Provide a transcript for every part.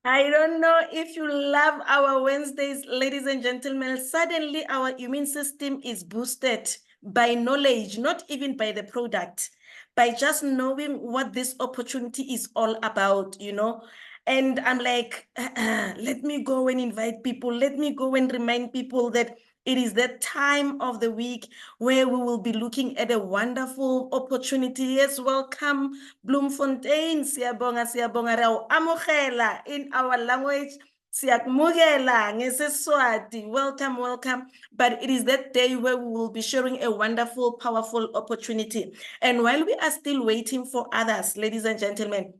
I don't know if you love our Wednesdays, ladies and gentlemen. Suddenly, our immune system is boosted by knowledge, not even by the product, by just knowing what this opportunity is all about, you know. And I'm like, let me go and invite people. Let me go and remind people that it is that time of the week where we will be looking at a wonderful opportunity. Yes, welcome, Bloemfontein. Siyabonga, siyabonga, raw amogela in our language. Siyakumukela ngesiswati. Welcome, welcome. But it is that day where we will be sharing a wonderful, powerful opportunity. And while we are still waiting for others, ladies and gentlemen,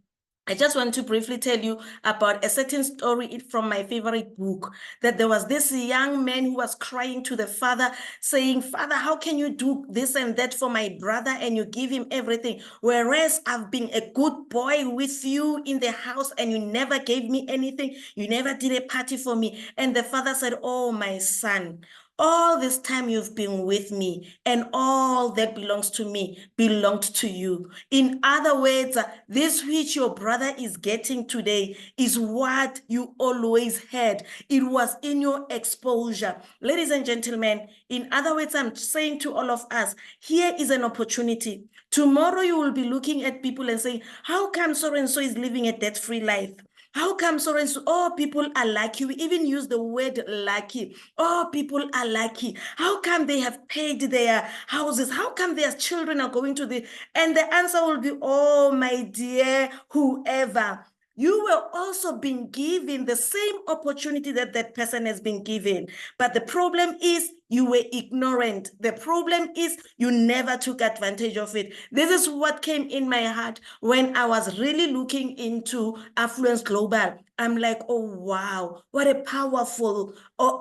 I just want to briefly tell you about a certain story from my favorite book, that there was this young man who was crying to the father saying, Father, how can you do this and that for my brother and you give him everything? Whereas I've been a good boy with you in the house and you never gave me anything. You never did a party for me. And the father said, oh, my son, all this time you've been with me and all that belongs to me belonged to you. In other words, this which your brother is getting today is what you always had. It was in your exposure. Ladies and gentlemen, in other words, I'm saying to all of us, here is an opportunity. Tomorrow you will be looking at people and saying, how come so-and-so is living a debt-free life? How come so-and-so? Oh, people are lucky. We even use the word lucky. Oh, people are lucky. How come they have paid their houses? How come their children are going to the... And the answer will be, oh, my dear, whoever. You were also being given the same opportunity that that person has been given. But the problem is you were ignorant. The problem is you never took advantage of it. This is what came in my heart when I was really looking into Affluence Global. I'm like, oh, wow, what a powerful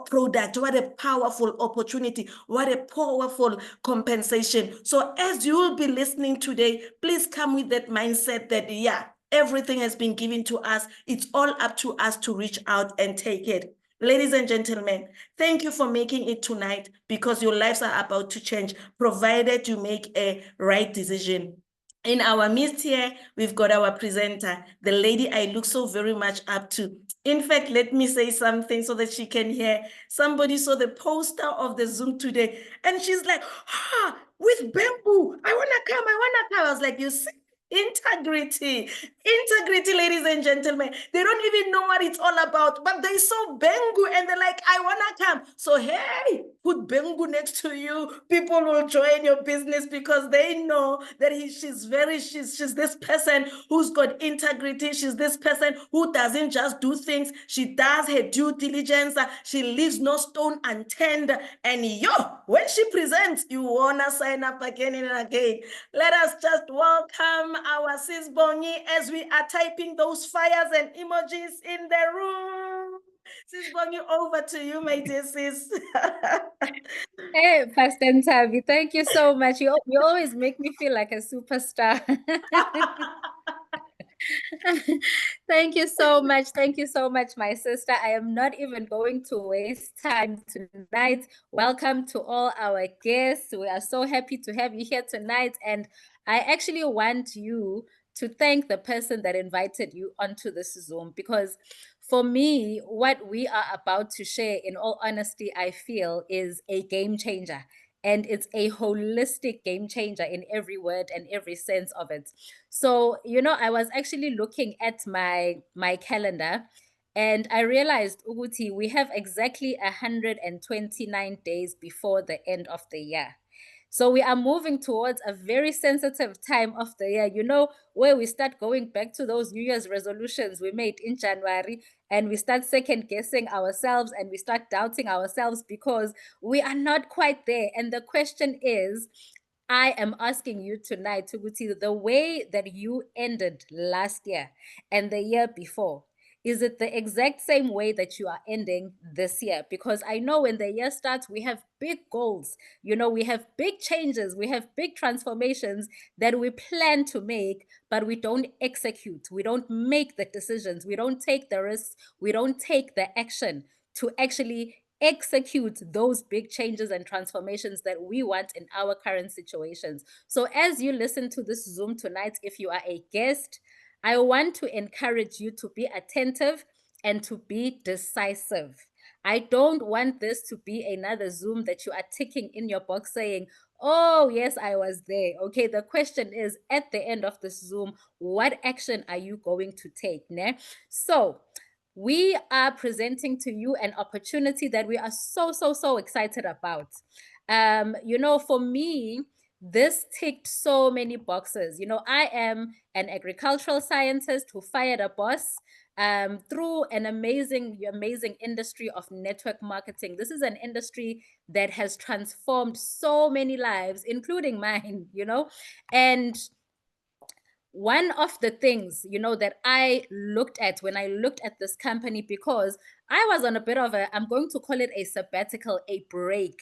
product, what a powerful opportunity, what a powerful compensation. So as you will be listening today, please come with that mindset that, yeah, everything has been given to us. It's all up to us to reach out and take it. Ladies and gentlemen, thank you for making it tonight because your lives are about to change, provided you make a right decision. In our midst here, we've got our presenter, the lady I look so very much up to. In fact, let me say something so that she can hear. Somebody saw the poster of the Zoom today, and she's like, with bamboo, I want to come, I want to come. I was like, you see? Integrity, ladies and gentlemen. They don't even know what it's all about, but they saw Bengu and they're like, I want to come. So, hey, put Bengu next to you. People will join your business because they know that she's this person who's got integrity. She's this person who doesn't just do things. She does her due diligence. She leaves no stone unturned. And when she presents, you want to sign up again and again. Let us just welcome our sis Bongi as we are typing those fires and emojis in the room. Sis Bongi, over to you, my dear sis. Hey, Pastor Ntavi, thank you so much. You always make me feel like a superstar. Thank you so much. Thank you so much, my sister. I am not even going to waste time tonight. Welcome to all our guests. We are so happy to have you here tonight. And I actually want you to thank the person that invited you onto this Zoom, because for me, what we are about to share, in all honesty, I feel is a game changer. And it's a holistic game changer in every word and every sense of it. So, I was actually looking at my calendar, and I realized, Uguti, we have exactly 129 days before the end of the year. So we are moving towards a very sensitive time of the year, where we start going back to those New Year's resolutions we made in January, and we start second guessing ourselves and we start doubting ourselves because we are not quite there. And the question is, I am asking you tonight, Tuguti, the way that you ended last year and the year before, is it the exact same way that you are ending this year? Because I know when the year starts, we have big goals. We have big changes, we have big transformations that we plan to make, but we don't execute. We don't make the decisions. We don't take the risks. We don't take the action to actually execute those big changes and transformations that we want in our current situations. So as you listen to this Zoom tonight, if you are a guest, I want to encourage you to be attentive and to be decisive. I don't want this to be another Zoom that you are ticking in your box saying, oh, yes, I was there. Okay, the question is at the end of this Zoom, what action are you going to take? Ne? So, we are presenting to you an opportunity that we are so excited about. For me, this ticked so many boxes. I am an agricultural scientist who fired a boss through an amazing industry of network marketing. This is an industry that has transformed so many lives, including mine, and one of the things that I looked at when I looked at this company, because I was on a bit of I'm going to call it a sabbatical, a break,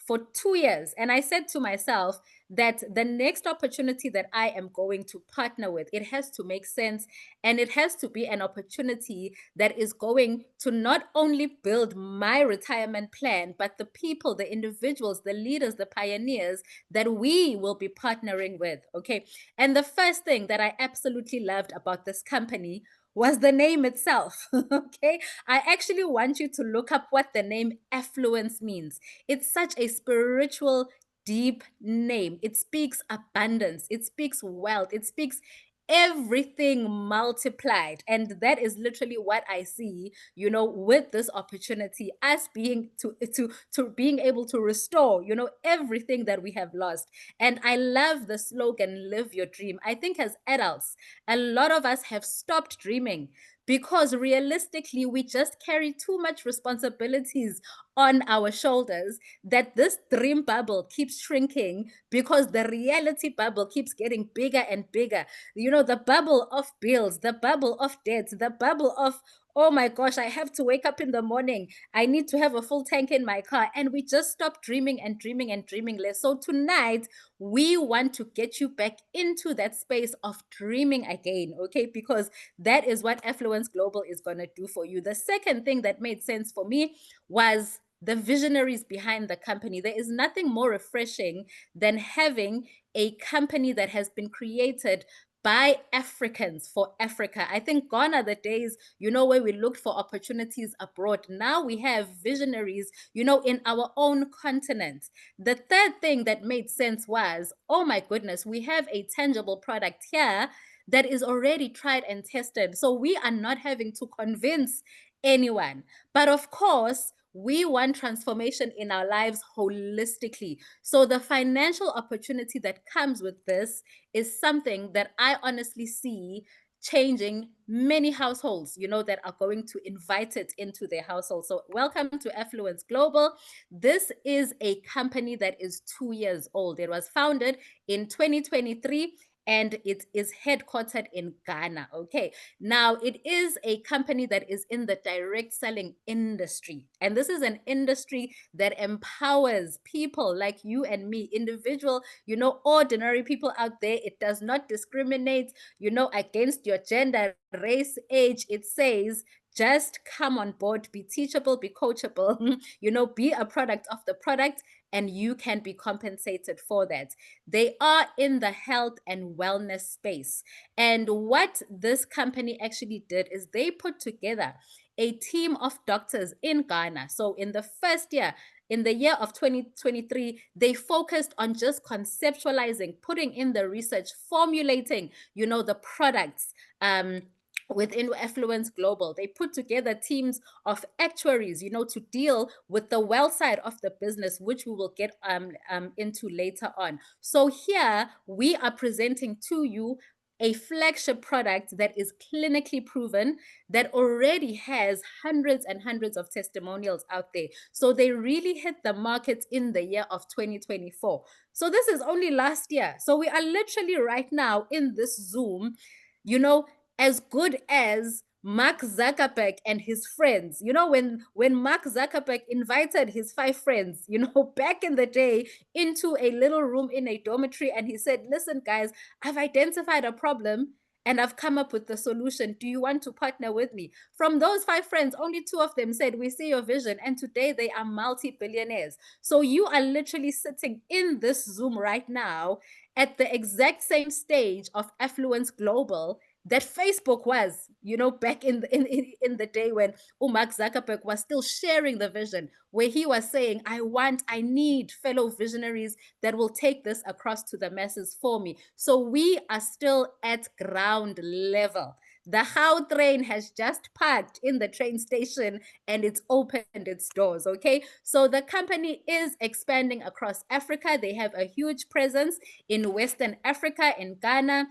for 2 years. And I said to myself that the next opportunity that I am going to partner with, it has to make sense, and it has to be an opportunity that is going to not only build my retirement plan, but the people, the individuals, the leaders, the pioneers that we will be partnering with. Okay. And the first thing that I absolutely loved about this company was the name itself. Okay. I actually want you to look up what the name Affluence means. It's such a spiritual, deep name. It speaks abundance, it speaks wealth, it speaks everything multiplied. And that is literally what I see, with this opportunity, us being to being able to restore, everything that we have lost. And I love the slogan, live your dream. I think as adults, a lot of us have stopped dreaming because realistically, we just carry too much responsibilities on our shoulders, that this dream bubble keeps shrinking because the reality bubble keeps getting bigger and bigger. The bubble of bills, the bubble of debts, the bubble of, oh my gosh, I have to wake up in the morning, I need to have a full tank in my car. And we just stop dreaming and dreaming and dreaming less. So tonight, we want to get you back into that space of dreaming again, okay? Because that is what Affluence Global is going to do for you. The second thing that made sense for me was the visionaries behind the company. There is nothing more refreshing than having a company that has been created by Africans for Africa. I think gone are the days, where we looked for opportunities abroad. Now we have visionaries, in our own continent. The third thing that made sense was, oh my goodness, we have a tangible product here that is already tried and tested. So we are not having to convince anyone. But of course, we want transformation in our lives holistically. So the financial opportunity that comes with this is something that I honestly see changing many households, that are going to invite it into their household. So welcome to Affluence Global. This is a company that is 2 years old. It was founded in 2023 and it is headquartered in Ghana. Okay. Now, it is a company that is in the direct selling industry. And this is an industry that empowers people like you and me, individual, ordinary people out there. It does not discriminate, against your gender, race, age. It says, just come on board, be teachable, be coachable, be a product of the product, and you can be compensated for that. They are in the health and wellness space. And what this company actually did is they put together a team of doctors in Ghana. So in the first year, in the year of 2023, they focused on just conceptualizing, putting in the research, formulating, the products, within Affluence Global. They put together teams of actuaries, to deal with the wealth side of the business, which we will get into later on. So here we are presenting to you a flagship product that is clinically proven, that already has hundreds and hundreds of testimonials out there. So they really hit the market in the year of 2024. So this is only last year. So we are literally right now in this Zoom, as good as Mark Zuckerberg and his friends. When Mark Zuckerberg invited his 5 friends, back in the day, into a little room in a dormitory, and he said, listen, guys, I've identified a problem and I've come up with the solution. Do you want to partner with me? From those 5 friends, only 2 of them said, we see your vision. And today they are multi-billionaires. So you are literally sitting in this Zoom right now at the exact same stage of Affluence Global that Facebook was, back in the day when Mark Zuckerberg was still sharing the vision, where he was saying, I need fellow visionaries that will take this across to the masses for me. So we are still at ground level. The How train has just parked in the train station and it's opened its doors. Okay. So the company is expanding across Africa. They have a huge presence in Western Africa, in Ghana,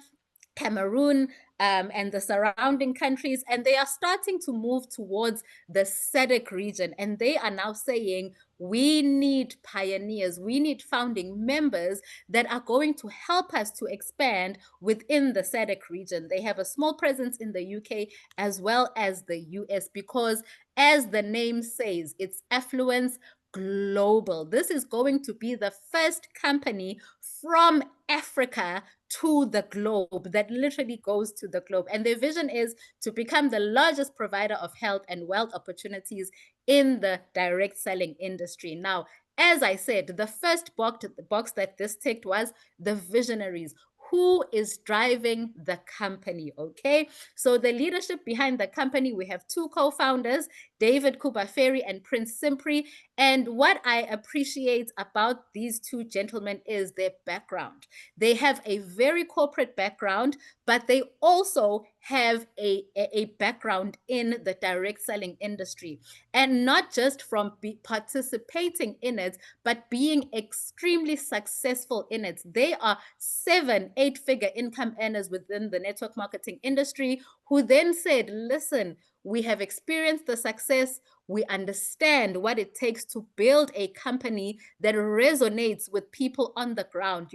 Cameroon, and the surrounding countries, and they are starting to move towards the SADC region. And they are now saying, we need pioneers, we need founding members that are going to help us to expand within the SADC region. They have a small presence in the UK as well as the US, because as the name says, it's Affluence Global. This is going to be the first company from Africa to the globe, that literally goes to the globe. And their vision is to become the largest provider of health and wealth opportunities in the direct selling industry. Now, as I said, the first box that this ticked was the visionaries. Who is driving the company? Okay, so the leadership behind the company, we have two co-founders, David Kubaferi and Prince Simpri. And what I appreciate about these two gentlemen is their background. They have a very corporate background, but they also have a background in the direct selling industry. And not just from participating in it, but being extremely successful in it. They are 7, 8-figure income earners within the network marketing industry, who then said, listen, we have experienced the success. We understand what it takes to build a company that resonates with people on the ground,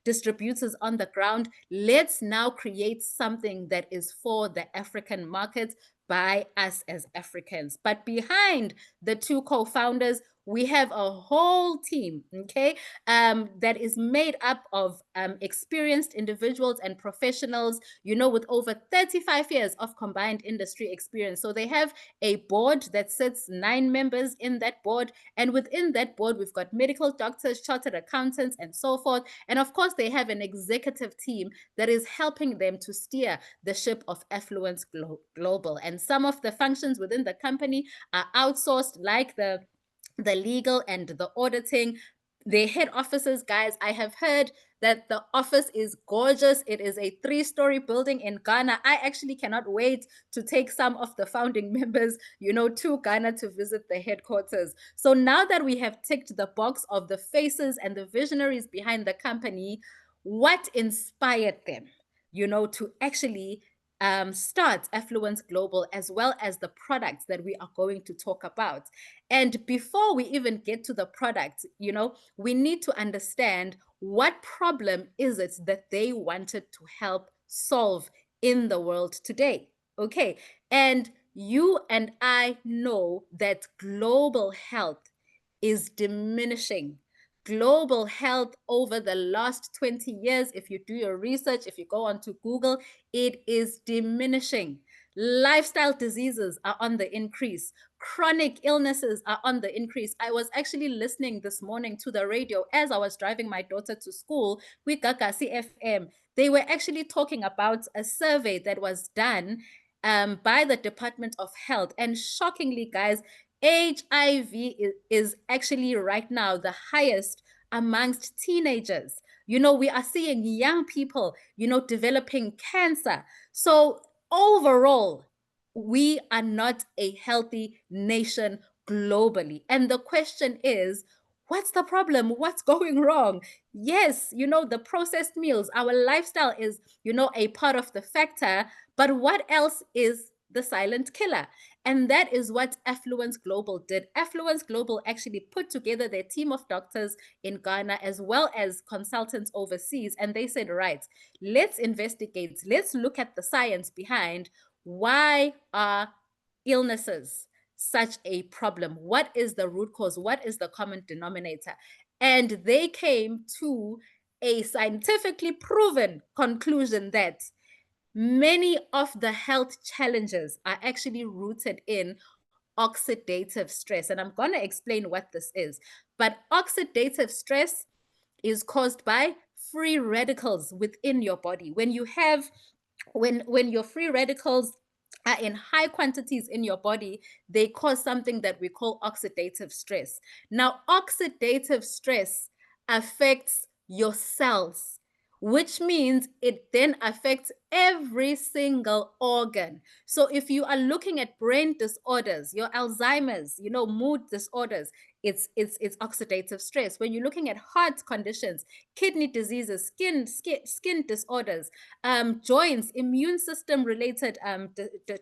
distributors on the ground. Let's now create something that is for the African markets by us as Africans. But behind the two co-founders, we have a whole team, okay, that is made up of experienced individuals and professionals, with over 35 years of combined industry experience. So they have a board that sits 9 members in that board. And within that board, we've got medical doctors, chartered accountants, and so forth. And of course, they have an executive team that is helping them to steer the ship of Affluence Global. And some of the functions within the company are outsourced, like the legal and the auditing. Their head offices, guys, I have heard that the office is gorgeous. It is a 3-story building in Ghana. I actually cannot wait to take some of the founding members, to Ghana to visit the headquarters. So now that we have ticked the box of the faces and the visionaries behind the company, what inspired them, to actually start Affluence Global, as well as the products that we are going to talk about? And before we even get to the product, we need to understand what problem is it that they wanted to help solve in the world today. Okay. And you and I know that global health is diminishing. Global health over the last 20 years, if you do your research, if you go onto Google, it is diminishing. Lifestyle diseases are on the increase. Chronic illnesses are on the increase. I was actually listening this morning to the radio as I was driving my daughter to school with Gagasi FM. They were actually talking about a survey that was done by the Department of Health. And shockingly, guys, HIV is actually right now the highest amongst teenagers. We are seeing young people, developing cancer. So overall, we are not a healthy nation globally. And the question is, what's the problem? What's going wrong? Yes, the processed meals, our lifestyle is, a part of the factor, but what else is the silent killer? And that is what Affluence Global did. Affluence Global actually put together their team of doctors in Ghana, as well as consultants overseas. And they said, right, let's investigate, let's look at the science behind why are illnesses such a problem? What is the root cause? What is the common denominator? And they came to a scientifically proven conclusion that many of the health challenges are actually rooted in oxidative stress. And I'm going to explain what this is. But oxidative stress is caused by free radicals within your body. When you have when your free radicals are in high quantities in your body, they cause something that we call oxidative stress. Now, oxidative stress affects your cells, which means it then affects every single organ. So if you are looking at brain disorders, your Alzheimer's, mood disorders, it's oxidative stress. When you're looking at heart conditions, kidney diseases, skin disorders, joints, immune system related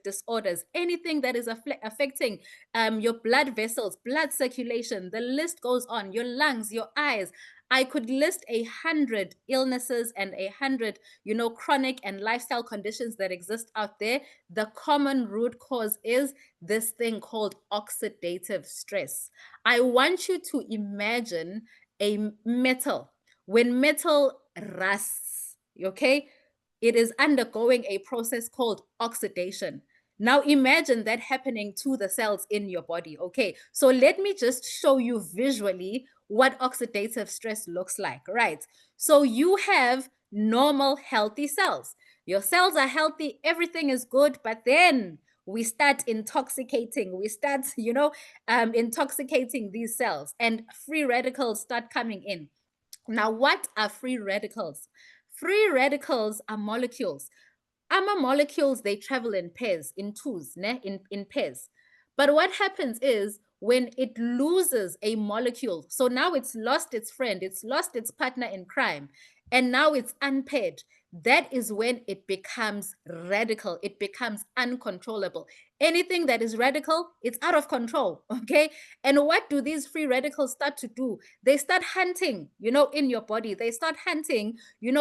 disorders, anything that is affecting your blood vessels, blood circulation, the list goes on, your lungs, your eyes. I could list 100 illnesses and 100, chronic and lifestyle conditions that exist out there. The common root cause is this thing called oxidative stress. I want you to imagine a metal. When metal rusts, okay, it is undergoing a process called oxidation. Now imagine that happening to the cells in your body. Okay, so let me just show you visually what oxidative stress looks like, right? So you have normal healthy cells. Your cells are healthy, everything is good, but then we start intoxicating. We start, intoxicating these cells, and free radicals start coming in. Now, what are free radicals? Free radicals are molecules. Molecules, they travel in pairs, in twos, in pairs. But what happens is when it loses a molecule, so now it's lost its friend, it's lost its partner in crime, and now it's unpaired. That is when it becomes radical, it becomes uncontrollable. Anything that is radical, it's out of control, okay? And what do these free radicals start to do? They start hunting, in your body. They start hunting,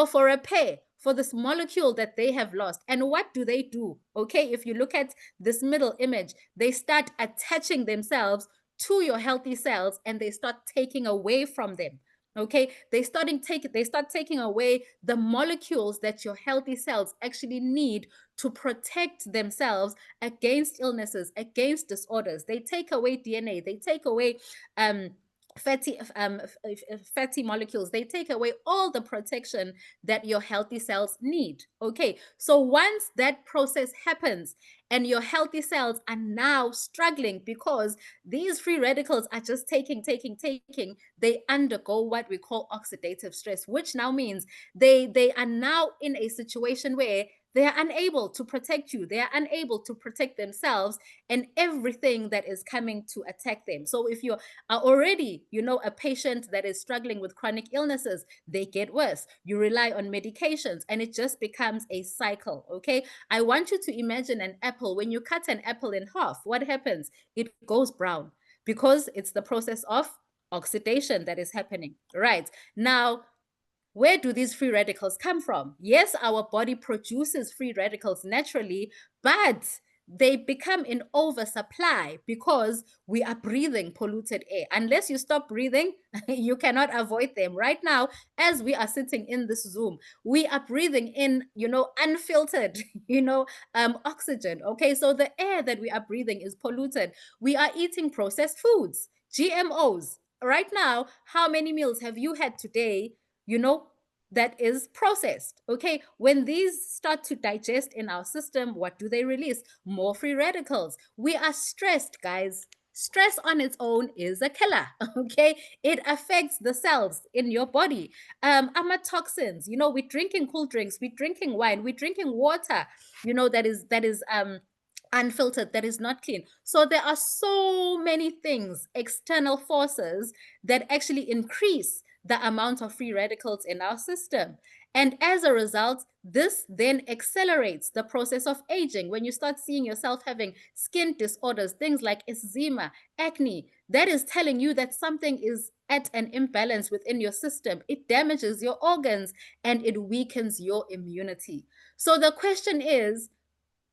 for a pair, for this molecule that they have lost. And what do? Okay, if you look at this middle image, they start attaching themselves to your healthy cells and they start taking away from them. Okay, they start taking away the molecules that your healthy cells actually need to protect themselves against illnesses, against disorders. They take away DNA, they take away fatty molecules, they take away all the protection that your healthy cells need. Okay, so once that process happens and your healthy cells are now struggling because these free radicals are just taking, they undergo what we call oxidative stress, which now means they are now in a situation where they are unable to protect you. They are unable to protect themselves and everything that is coming to attack them. So if you are already, a patient that is struggling with chronic illnesses, they get worse. You rely on medications and it just becomes a cycle, okay? I want you to imagine an apple. When you cut an apple in half, what happens? It goes brown because it's the process of oxidation that is happening, right? Now, where do these free radicals come from? Yes, our body produces free radicals naturally, but they become in oversupply because we are breathing polluted air. Unless you stop breathing, you cannot avoid them. Right now, as we are sitting in this Zoom, we are breathing in, unfiltered, oxygen. Okay, so the air that we are breathing is polluted. We are eating processed foods, GMOs. Right now, how many meals have you had today that is processed? Okay, when these start to digest in our system, what do they release? More free radicals. We are stressed, guys. Stress on its own is a killer. Okay, it affects the cells in your body. Toxins. We're drinking cool drinks, we're drinking wine, we're drinking water, that is unfiltered, that is not clean. So there are so many things, external forces, that actually increase the amount of free radicals in our system. And as a result, this then accelerates the process of aging. When you start seeing yourself having skin disorders, things like eczema, acne, that is telling you that something is at an imbalance within your system. It damages your organs and it weakens your immunity. So the question is,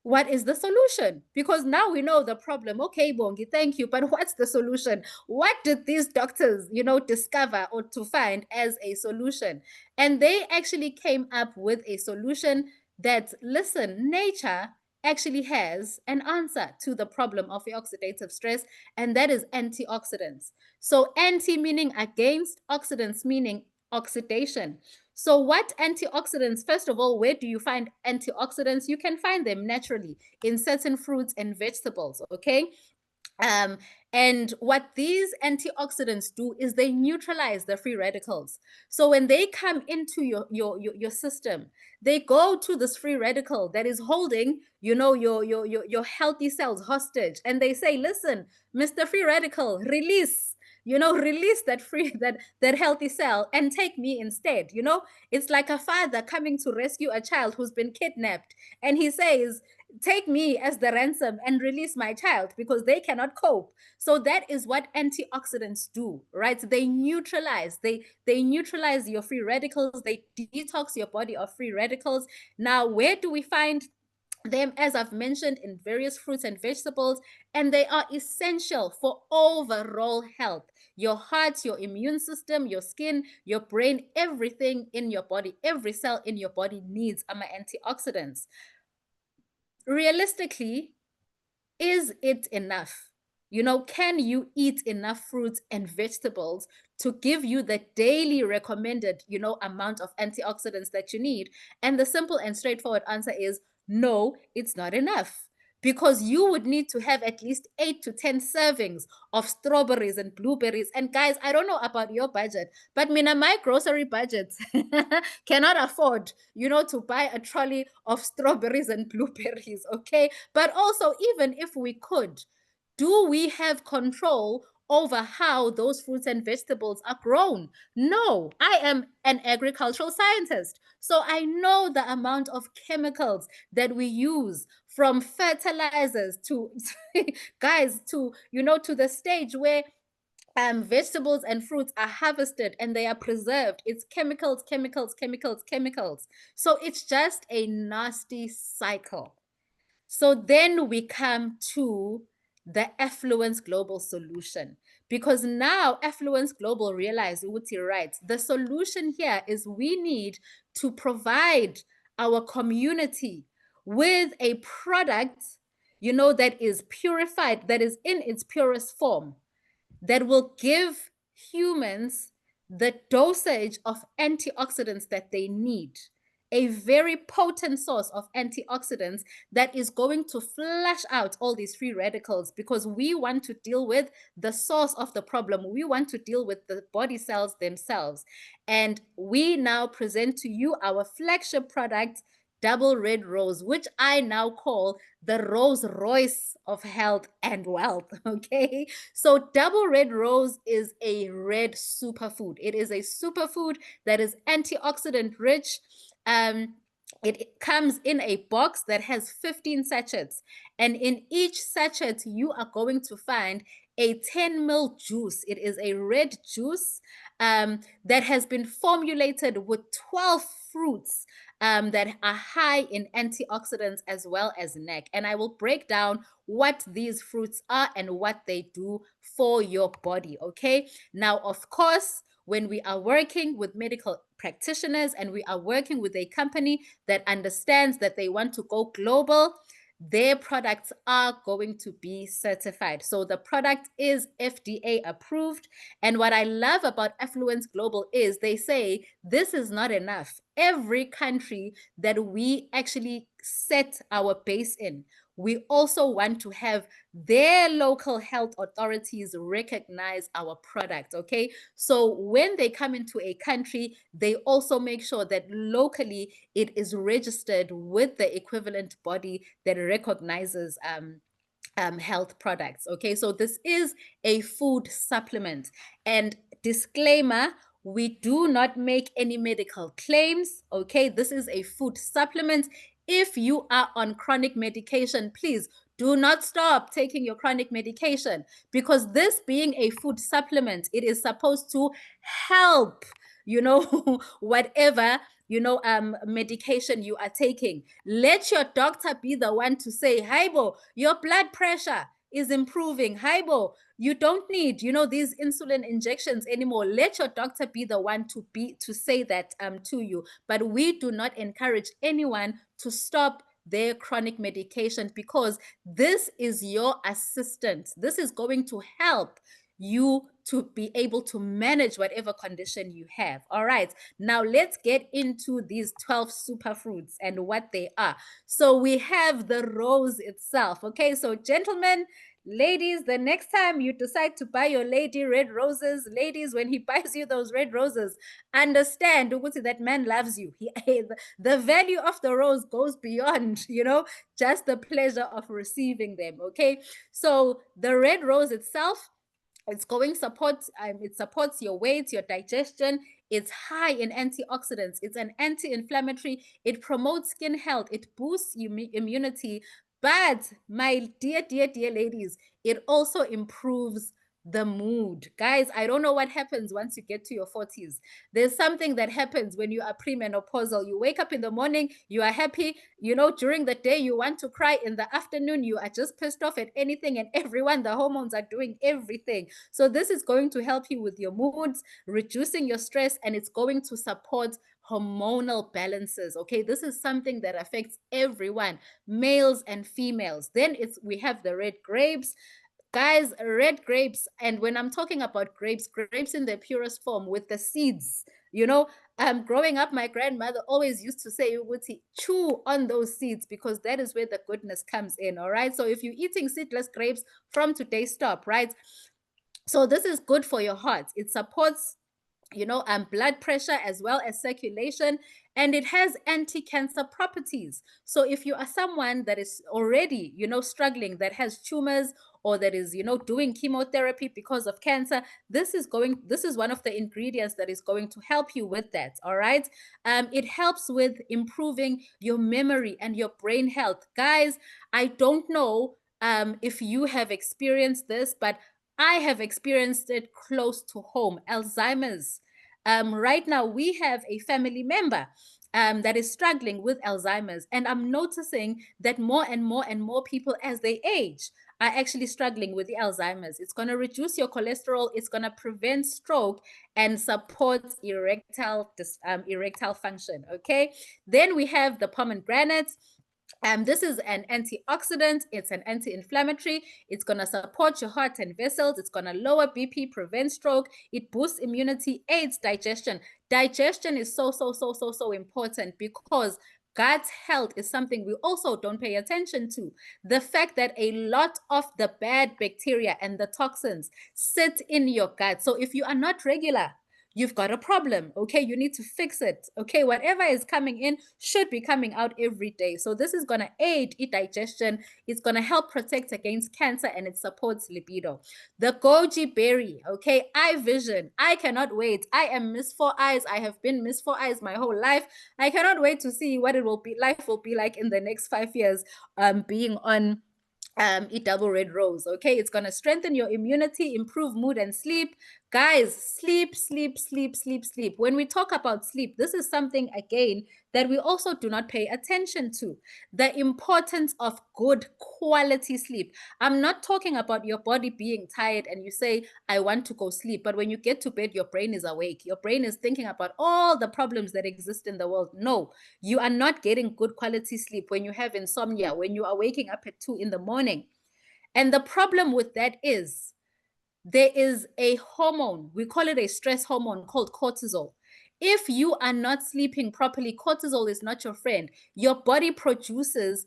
what is the solution? Because now we know the problem. Okay, Bongi, thank you. But what's the solution? What did these doctors, discover or to find as a solution? And they actually came up with a solution that, listen, nature actually has an answer to the problem of oxidative stress, and that is antioxidants. So anti meaning against, oxidants meaning oxidation. So what antioxidants, first of all, where do you find antioxidants? You can find them naturally in certain fruits and vegetables, okay? Um, and what these antioxidants do is they neutralize the free radicals. So when they come into your system, they go to this free radical that is holding, your healthy cells hostage, and they say, listen, Mr. Free Radical, release. Release that healthy cell and take me instead. It's like a father coming to rescue a child who's been kidnapped, and he says, take me as the ransom and release my child because they cannot cope. So that is what antioxidants do, right? They neutralize your free radicals. They detox your body of free radicals. Now, where do we find them? As I've mentioned, in various fruits and vegetables, and they are essential for overall health. Your heart, your immune system, your skin, your brain, everything in your body, every cell in your body needs antioxidants. Realistically, is it enough? Can you eat enough fruits and vegetables to give you the daily recommended, amount of antioxidants that you need? And the simple and straightforward answer is no, it's not enough. Because you would need to have at least 8 to 10 servings of strawberries and blueberries. And guys, I don't know about your budget, but my grocery budget cannot afford, to buy a trolley of strawberries and blueberries, okay? But also, even if we could, do we have control over how those fruits and vegetables are grown? No, I am an agricultural scientist. So I know the amount of chemicals that we use, from fertilizers to guys, to the stage where vegetables and fruits are harvested and they are preserved. It's chemicals, chemicals, chemicals, chemicals. So it's just a nasty cycle. So then we come to the Affluence Global solution, because now Affluence Global realize, right, the solution here is we need to provide our community with a product, that is purified, that is in its purest form, that will give humans the dosage of antioxidants that they need, a very potent source of antioxidants that is going to flush out all these free radicals, because we want to deal with the source of the problem. We want to deal with the body cells themselves. And we now present to you our flagship product, Double Red Rose, which I now call the Rolls Royce of health and wealth. Okay. So Double Red Rose is a red superfood. It is a superfood that is antioxidant rich. It comes in a box that has 15 sachets. And in each sachet, you are going to find a 10 ml juice. It is a red juice that has been formulated with 12 fruits that are high in antioxidants as well as NAC. And I will break down what these fruits are and what they do for your body, okay? Now, of course, when we are working with medical practitioners and we are working with a company that understands that they want to go global, their products are going to be certified. So the product is FDA approved. And what I love about Affluence Global is they say this is not enough. Every country that we actually set our base in, we also want to have their local health authorities recognize our product, okay? So when they come into a country, they also make sure that locally it is registered with the equivalent body that recognizes health products, okay? So this is a food supplement. And disclaimer, we do not make any medical claims, okay? This is a food supplement. If you are on chronic medication, please do not stop taking your chronic medication, because this being a food supplement, it is supposed to help, whatever, medication you are taking. Let your doctor be the one to say, Haibo, your blood pressure is improving. Haibo, you don't need, these insulin injections anymore. Let your doctor be the one to say that to you. But we do not encourage anyone to stop their chronic medication, because this is your assistant. This is going to help you to be able to manage whatever condition you have. All right, now let's get into these 12 superfruits and what they are. So we have the rose itself. Okay, so gentlemen, ladies, the next time you decide to buy your lady red roses, ladies, when he buys you those red roses, understand that man loves you. The value of the rose goes beyond, just the pleasure of receiving them. Okay, so the red rose itself, it's going support, it supports your weight, your digestion. It's high in antioxidants. It's an anti-inflammatory. It promotes skin health. It boosts immunity. But my dear, dear, dear ladies, it also improves the mood. Guys, I don't know what happens once you get to your 40s. There's something that happens when you are premenopausal. You wake up in the morning, you are happy, during the day you want to cry, in the afternoon you are just pissed off at anything and everyone. The hormones are doing everything. So this is going to help you with your moods, reducing your stress, and it's going to support hormonal balances. Okay, this is something that affects everyone, males and females. Then we have the red grapes. Guys, red grapes, and when I'm talking about grapes in their purest form with the seeds, growing up, my grandmother always used to say, chew on those seeds, because that is where the goodness comes in. All right, so if you're eating seedless grapes, from today stop, right? So this is good for your heart. It supports blood pressure as well as circulation, and it has anti-cancer properties. So if you are someone that is already struggling, that has tumors, or that is doing chemotherapy because of cancer, this is one of the ingredients that is going to help you with that. All right, it helps with improving your memory and your brain health. Guys, I don't know if you have experienced this, but I have experienced it close to home. Alzheimer's. Right now, we have a family member that is struggling with Alzheimer's. And I'm noticing that more and more and more people as they age are actually struggling with the Alzheimer's. It's going to reduce your cholesterol. It's going to prevent stroke and support erectile function. Okay. Then we have the pomegranates. This is an antioxidant. It's an anti-inflammatory. It's going to support your heart and vessels. It's going to lower BP, prevent stroke. It boosts immunity, aids digestion. Digestion is so important, because gut health is something we also don't pay attention to. The fact that a lot of the bad bacteria and the toxins sit in your gut. So if you are not regular, you've got a problem. Okay, you need to fix it. Okay, whatever is coming in should be coming out every day. So this is going to aid digestion. It's going to help protect against cancer, and it supports libido. The goji berry. Okay, eye vision. I cannot wait. I am Miss Four Eyes. I have been Miss Four Eyes my whole life. I cannot wait to see what life will be like in the next 5 years, being on eat double red rose. Okay, it's going to strengthen your immunity, improve mood and sleep. Guys, sleep. When we talk about sleep, this is something again that we also do not pay attention to. The importance of good quality sleep. I'm not talking about your body being tired and you say, I want to go sleep. But when you get to bed, your brain is awake. Your brain is thinking about all the problems that exist in the world. No, you are not getting good quality sleep when you have insomnia, when you are waking up at 2 in the morning. And the problem with that is there is a hormone, we call it a stress hormone, called cortisol. If you are not sleeping properly, cortisol is not your friend. Your body produces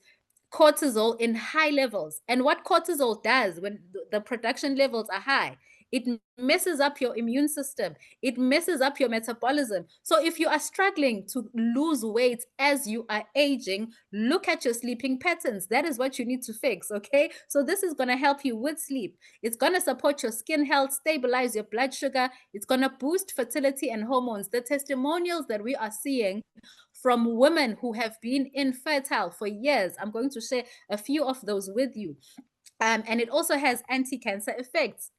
cortisol in high levels. And what cortisol does when the production levels are high, it messes up your immune system. It messes up your metabolism. So if you are struggling to lose weight as you are aging, look at your sleeping patterns. That is what you need to fix, okay? So this is going to help you with sleep. It's going to support your skin health, stabilize your blood sugar. It's going to boost fertility and hormones. The testimonials that we are seeing from women who have been infertile for years, I'm going to share a few of those with you. And it also has anti-cancer effects.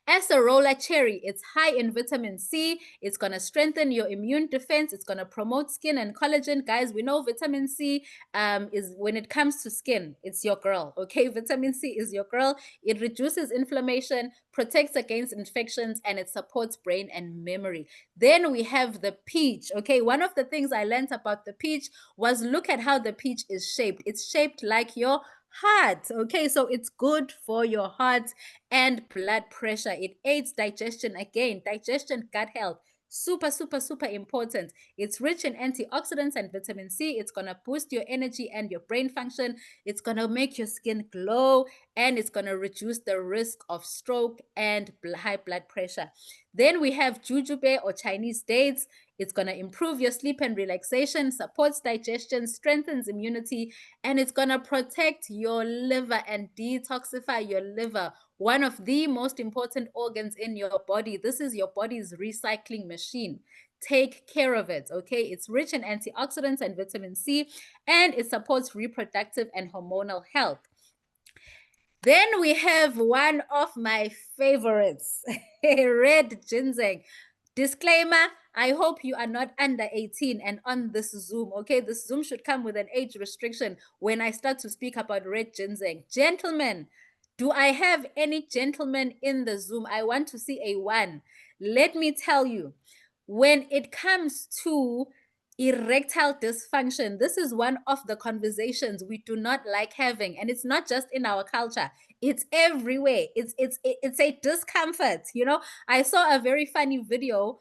Acerola cherry, it's high in vitamin C. It's going to strengthen your immune defense. It's going to promote skin and collagen. Guys, we know vitamin C is, when it comes to skin, it's your girl, okay? Vitamin C is your girl. It reduces inflammation, protects against infections, and it supports brain and memory. Then we have the peach, okay? One of the things I learned about the peach was, look at how the peach is shaped. It's shaped like your heart. Okay, so it's good for your heart and blood pressure. It aids digestion, again, digestion, gut health. Super, super, super important. It's rich in antioxidants and vitamin C. It's going to boost your energy and your brain function. It's going to make your skin glow, and it's going to reduce the risk of stroke and high blood pressure. Then we have jujube or Chinese dates. It's going to improve your sleep and relaxation, supports digestion, strengthens immunity, and it's going to protect your liver and detoxify your liver, one of the most important organs in your body. This is your body's recycling machine. Take care of it, okay? It's rich in antioxidants and vitamin C, and it supports reproductive and hormonal health. Then we have one of my favorites, red ginseng. Disclaimer, I hope you are not under 18 and on this Zoom, okay? This Zoom should come with an age restriction when I start to speak about red ginseng. Gentlemen, do I have any gentlemen in the Zoom? I want to see a one. Let me tell you, when it comes to erectile dysfunction, this is one of the conversations we do not like having, and it's not just in our culture, it's everywhere. It's a discomfort. You know, I saw a very funny video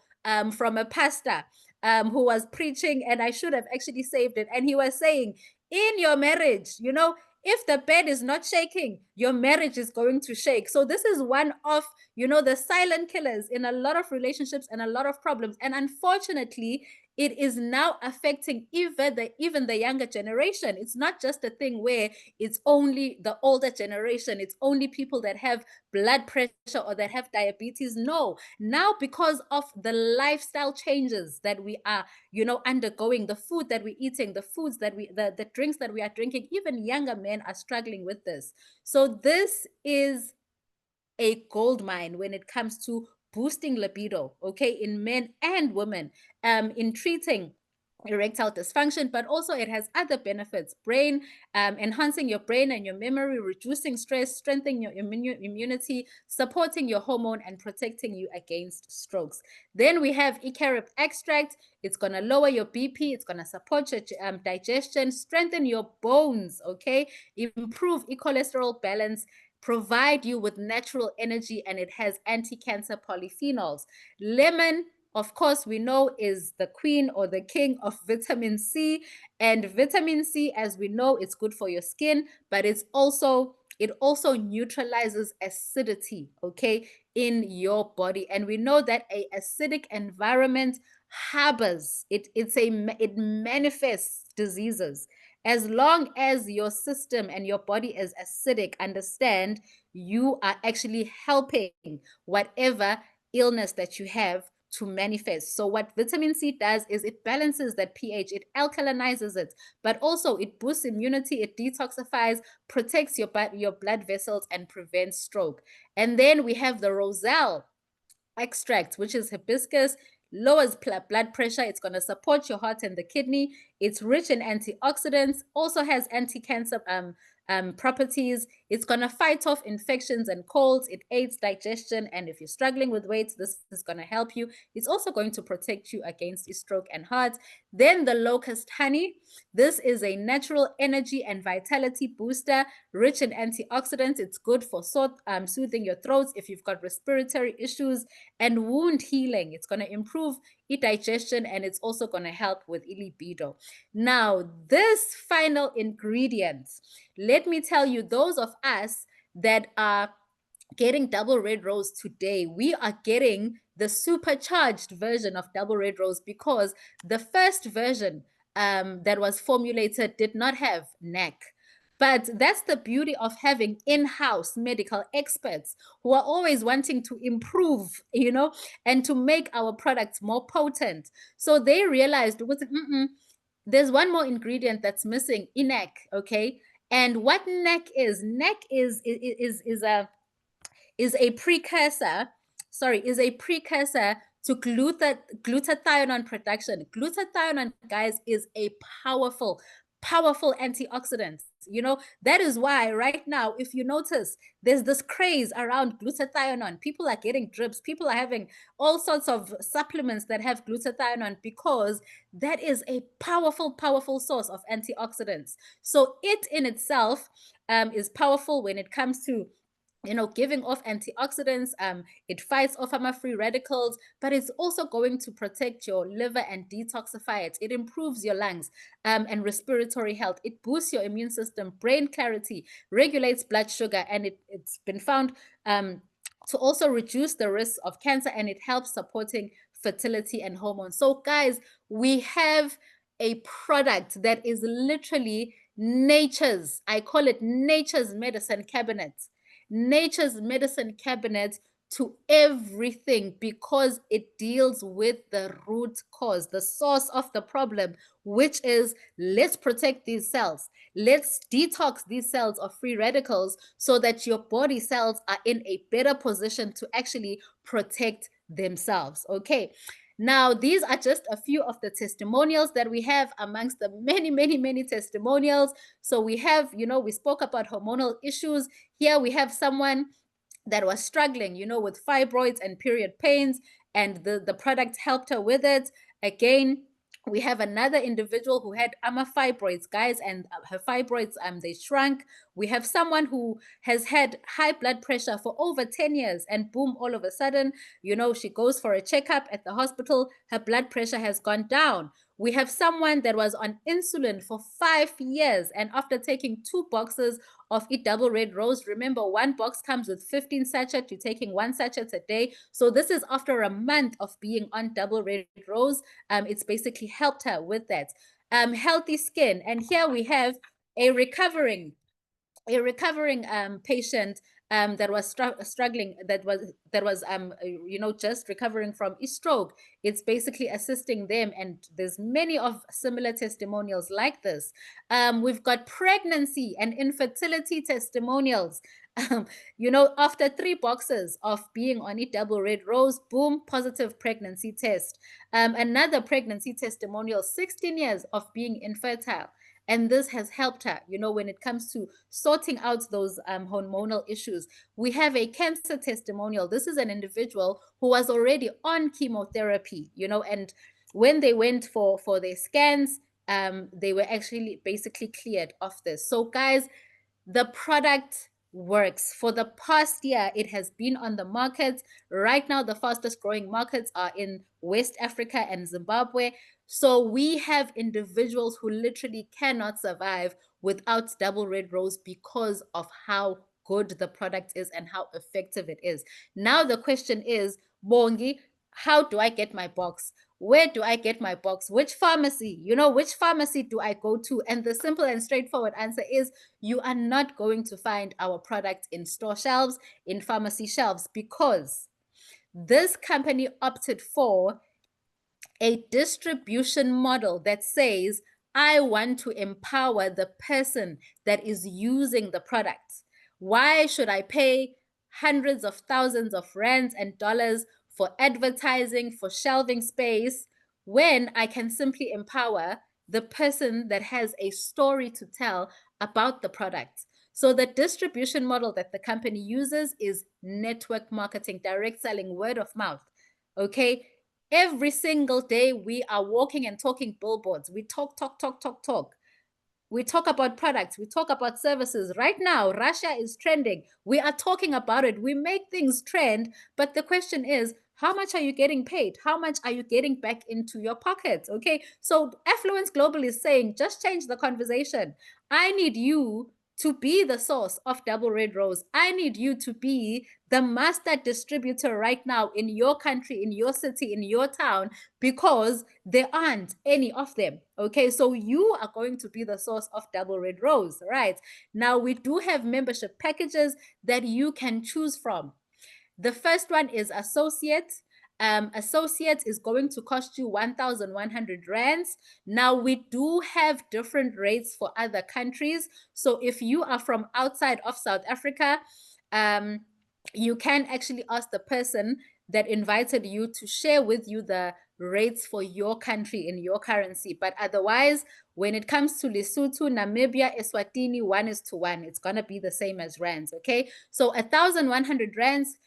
from a pastor who was preaching, and I should have actually saved it, and he was saying, in your marriage, you know, if the bed is not shaking, your marriage is going to shake. So this is one of, you know, the silent killers in a lot of relationships and a lot of problems. And unfortunately, it is now affecting even the younger generation. It's not just a thing where it's only the older generation, it's only people that have blood pressure or that have diabetes. No, now because of the lifestyle changes that we are, you know, undergoing, the food that we're eating, the foods that the drinks that we are drinking, even younger men are struggling with this. So this is a gold mine when it comes to boosting libido, okay, in men and women, in treating erectile dysfunction, but also it has other benefits: brain, enhancing your brain and your memory, reducing stress, strengthening your immunity, supporting your hormone, and protecting you against strokes. Then we have Icarip extract. It's going to lower your BP. It's going to support your digestion, strengthen your bones, okay, improve cholesterol balance, provide you with natural energy, and it has anti-cancer polyphenols. Lemon, of course, we know is the queen or the king of vitamin C. And vitamin C, as we know, it's good for your skin, but it also neutralizes acidity, okay, in your body. And we know that a acidic environment harbors it. It manifests diseases. As long as your system and your body is acidic, understand you are actually helping whatever illness that you have to manifest. So what vitamin C does is it balances that pH, it alkalinizes it, but also it boosts immunity, it detoxifies, protects your blood vessels, and prevents stroke. And then we have the roselle extract, which is hibiscus, lowers blood pressure. It's going to support your heart and the kidney. It's rich in antioxidants, also has anti-cancer properties. It's going to fight off infections and colds. It aids digestion. And if you're struggling with weight, this is going to help you. It's also going to protect you against stroke and heart. Then the locust honey. This is a natural energy and vitality booster, rich in antioxidants. It's good for soothing your throats if you've got respiratory issues, and wound healing. It's going to improve digestion, and it's also going to help with libido. Now, this final ingredient, let me tell you, those of us that are getting double red rose today, we are getting the supercharged version of double red rose, because the first version that was formulated did not have NAC. But that's the beauty of having in-house medical experts who are always wanting to improve, you know, and to make our products more potent. So they realized, there's one more ingredient that's missing, NAC, okay? And what NAC is a precursor, to glutathione production. Glutathione, guys, is a powerful powerful antioxidants. You know, that is why right now, if you notice, there's this craze around glutathione. People are getting drips. People are having all sorts of supplements that have glutathione because that is a powerful, powerful source of antioxidants. So it in itself is powerful when it comes to giving off antioxidants. It fights off free radicals, but it's also going to protect your liver and detoxify it. It improves your lungs and respiratory health. It boosts your immune system, brain clarity, regulates blood sugar, and it's been found to also reduce the risk of cancer, and it helps supporting fertility and hormones. So guys, we have a product that is literally nature's, I call it nature's medicine cabinet. Nature's medicine cabinet to everything, because it deals with the root cause, the source of the problem, which is, let's protect these cells. Let's detox these cells of free radicals so that your body cells are in a better position to actually protect themselves. Okay. Now, these are just a few of the testimonials that we have amongst the many, many, many testimonials. So we have, we spoke about hormonal issues. Here we have someone that was struggling, with fibroids and period pains, and the product helped her with it. Again, we have another individual who had fibroids, guys, and her fibroids, they shrunk. We have someone who has had high blood pressure for over 10 years, and boom, all of a sudden, she goes for a checkup at the hospital, her blood pressure has gone down. We have someone that was on insulin for 5 years, and after taking 2 boxes of Eat Double Red Rose, remember, 1 box comes with 15 sachets, you're taking 1 sachet a day. So this is after a month of being on Double Red Rose. It's basically helped her with that. Healthy skin. And here we have a recovering patient that was struggling, that was just recovering from a stroke. It's basically assisting them, and there's many of similar testimonials like this. We've got pregnancy and infertility testimonials. After 3 boxes of being on Eat Double Red Rose, boom, positive pregnancy test. Another pregnancy testimonial, 16 years of being infertile. And this has helped her, when it comes to sorting out those hormonal issues. We have a cancer testimonial. This is an individual who was already on chemotherapy, and when they went for their scans, they were actually basically cleared of this. So guys, the product works. For the past year, it has been on the market. Right now, the fastest growing markets are in West Africa and Zimbabwe. So we have individuals who literally cannot survive without Double Red Rose because of how good the product is and how effective it is. Now the question is, Bongi, how do I get my box? Where do I get my box? Which pharmacy? Which pharmacy do I go to? And the simple and straightforward answer is, you are not going to find our product in store shelves, in pharmacy shelves, because this company opted for a distribution model that says, I want to empower the person that is using the product. Why should I pay hundreds of thousands of rands and dollars for advertising, for shelving space, when I can simply empower the person that has a story to tell about the product? So the distribution model that the company uses is network marketing, direct selling, word of mouth. Okay. Every single day, we are walking and talking billboards. We talk. We talk about products. We talk about services. Right now, Russia is trending. We are talking about it. We make things trend. But the question is, how much are you getting paid? How much are you getting back into your pocket? Okay. So Affluence Global is saying, just change the conversation. I need you to be the source of Double Red Rose. I need you to be the master distributor right now in your country, in your city, in your town, because there aren't any of them. Okay, so you are going to be the source of Double Red Rose, right? Now, we do have membership packages that you can choose from. The first one is Associate. Associate is going to cost you 1,100 rands. Now, we do have different rates for other countries. So if you are from outside of South Africa, you can actually ask the person that invited you to share with you the rates for your country in your currency. But otherwise, when it comes to Lesotho, Namibia, Eswatini, 1:1, it's going to be the same as rands, okay? So 1,100 rands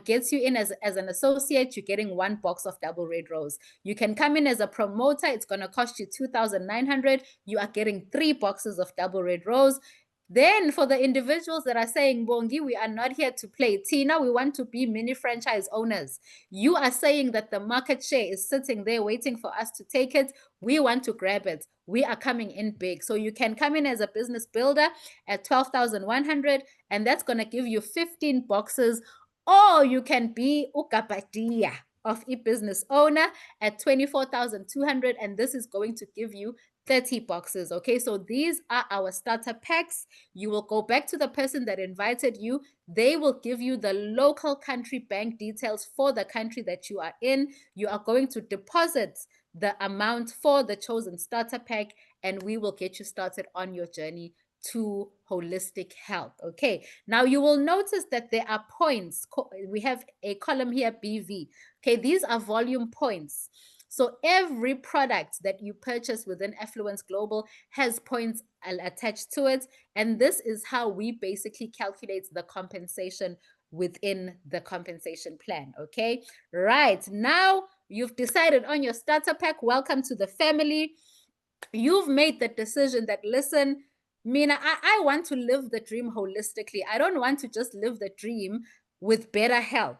gets you in as an associate. You're getting 1 box of double red rose. You can come in as a promoter. It's going to cost you 2,900. You are getting 3 boxes of double red rose. Then for the individuals that are saying, Bongi, we are not here to play. Tina, we want to be mini franchise owners. You are saying that the market share is sitting there waiting for us to take it. We want to grab it. We are coming in big. So you can come in as a business builder at 12,100, and that's going to give you 15 boxes. Or you can be ukapatia of a business owner at 24,200, and this is going to give you 30 boxes. Okay, so these are our starter packs. You will go back to the person that invited you. They will give you the local country bank details for the country that you are in. You are going to deposit the amount for the chosen starter pack, and we will get you started on your journey to holistic health. Okay, now you will notice that there are points. We have a column here, BV. Okay, these are volume points. So every product that you purchase within Affluence Global has points attached to it. And this is how we basically calculate the compensation within the compensation plan. Okay, right. Now you've decided on your starter pack. Welcome to the family. You've made the decision that, listen, Mina, I want to live the dream holistically. I don't want to just live the dream with better health.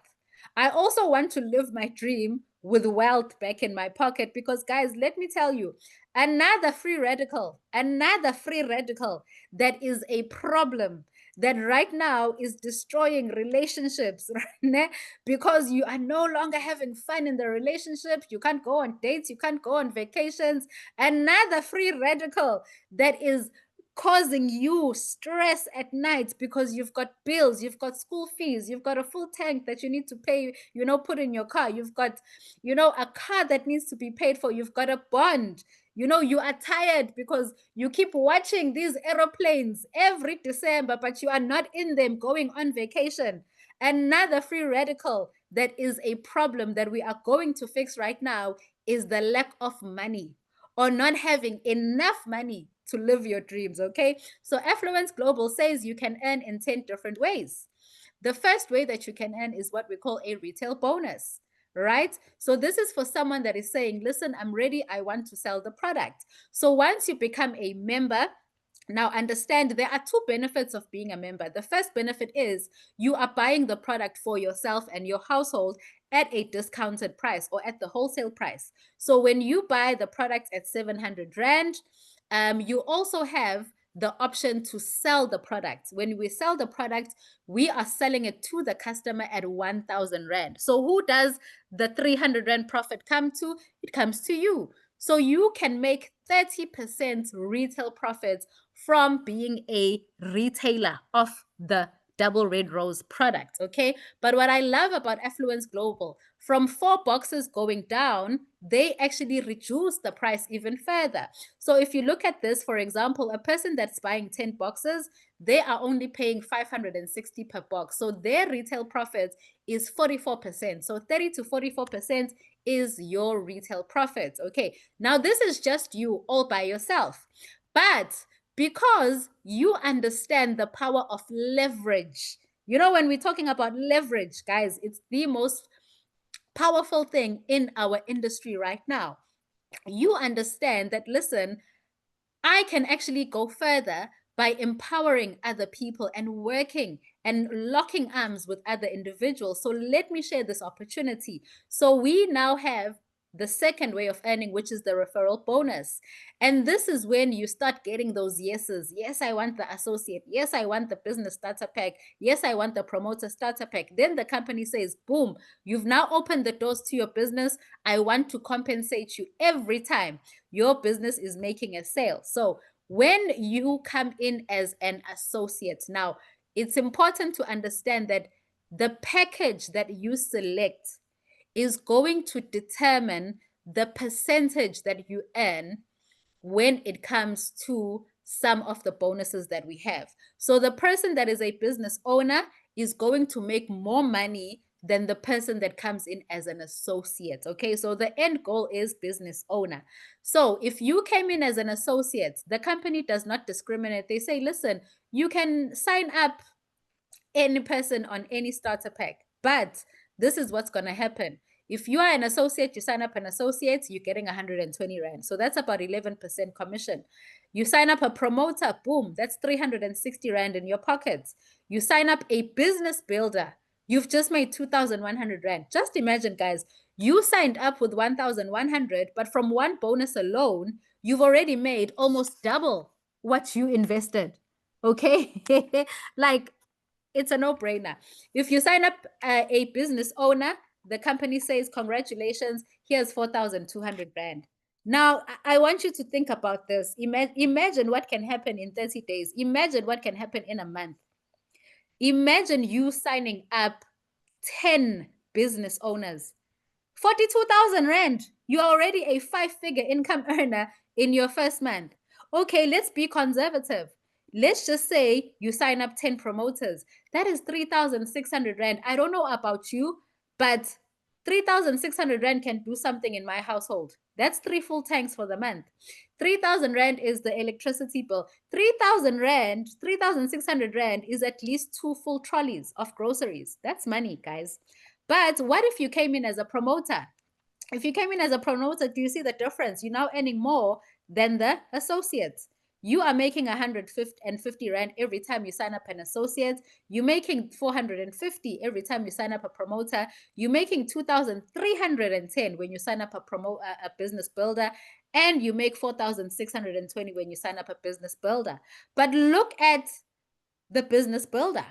I also want to live my dream with wealth back in my pocket, because guys, let me tell you, another free radical that is a problem that right now is destroying relationships, right? Because you are no longer having fun in the relationship. You can't go on dates, you can't go on vacations. Another free radical that is causing you stress at night because you've got bills, you've got school fees, you've got a full tank that you need to pay, put in your car, you've got, a car that needs to be paid for, you've got a bond, you are tired because you keep watching these aeroplanes every December, but you are not in them going on vacation. Another free radical that is a problem that we are going to fix right now is the lack of money, or not having enough money to live your dreams, okay? So Affluence Global says you can earn in 10 different ways. The first way that you can earn is what we call a retail bonus, right? So this is for someone that is saying, listen, I'm ready, I want to sell the product. So once you become a member, now understand there are 2 benefits of being a member. The first benefit is you are buying the product for yourself and your household at a discounted price, or at the wholesale price. So when you buy the product at 700 Rand, you also have the option to sell the product. When we sell the product, we are selling it to the customer at 1,000 Rand. So who does the 300 Rand profit come to? It comes to you. So you can make 30% retail profits from being a retailer of the double red rose product, okay? But what I love about Affluence Global, from 4 boxes going down, they actually reduce the price even further. So if you look at this, for example, a person that's buying 10 boxes, they are only paying 560 per box. So their retail profit is 44%. So 30 to 44% is your retail profit, okay? Now this is just you all by yourself. But because you understand the power of leverage, when we're talking about leverage, guys, it's the most powerful thing in our industry right now. You understand that, listen, I can actually go further by empowering other people and working and locking arms with other individuals. So let me share this opportunity. So we now have the second way of earning, which is the referral bonus. And this is when you start getting those yeses. Yes, I want the associate. Yes, I want the business starter pack. Yes, I want the promoter starter pack. Then the company says, boom, you've now opened the doors to your business. I want to compensate you every time your business is making a sale. So when you come in as an associate, now it's important to understand that the package that you select is going to determine the percentage that you earn when it comes to some of the bonuses that we have. So the person that is a business owner is going to make more money than the person that comes in as an associate. Okay, so the end goal is business owner. So if you came in as an associate, the company does not discriminate. They say, listen, you can sign up any person on any starter pack, but this is what's going to happen. If you are an associate, you sign up an associate, you're getting 120 Rand. So that's about 11% commission. You sign up a promoter, boom, that's 360 Rand in your pockets. You sign up a business builder, you've just made 2,100 Rand. Just imagine, guys, you signed up with 1,100, but from one bonus alone, you've already made almost double what you invested. Okay. Like, it's a no-brainer. If you sign up a business owner, the company says, congratulations, here's 4,200 Rand. Now, I want you to think about this. Imagine what can happen in 30 days. Imagine what can happen in a month. Imagine you signing up 10 business owners. 42,000 Rand. You're already a 5-figure income earner in your first month. Okay, let's be conservative. Let's just say you sign up 10 promoters. That is 3,600 Rand. I don't know about you, but 3,600 Rand can do something in my household. That's 3 full tanks for the month. 3,000 Rand is the electricity bill. 3,000 Rand, 3,600 Rand is at least 2 full trolleys of groceries. That's money, guys. But what if you came in as a promoter? If you came in as a promoter, do you see the difference? You're now earning more than the associates. You are making 150 Rand every time you sign up an associate. You're making 450 every time you sign up a promoter. You're making 2,310 when you sign up a business builder. And you make 4,620 when you sign up a business builder. But look at the business builder.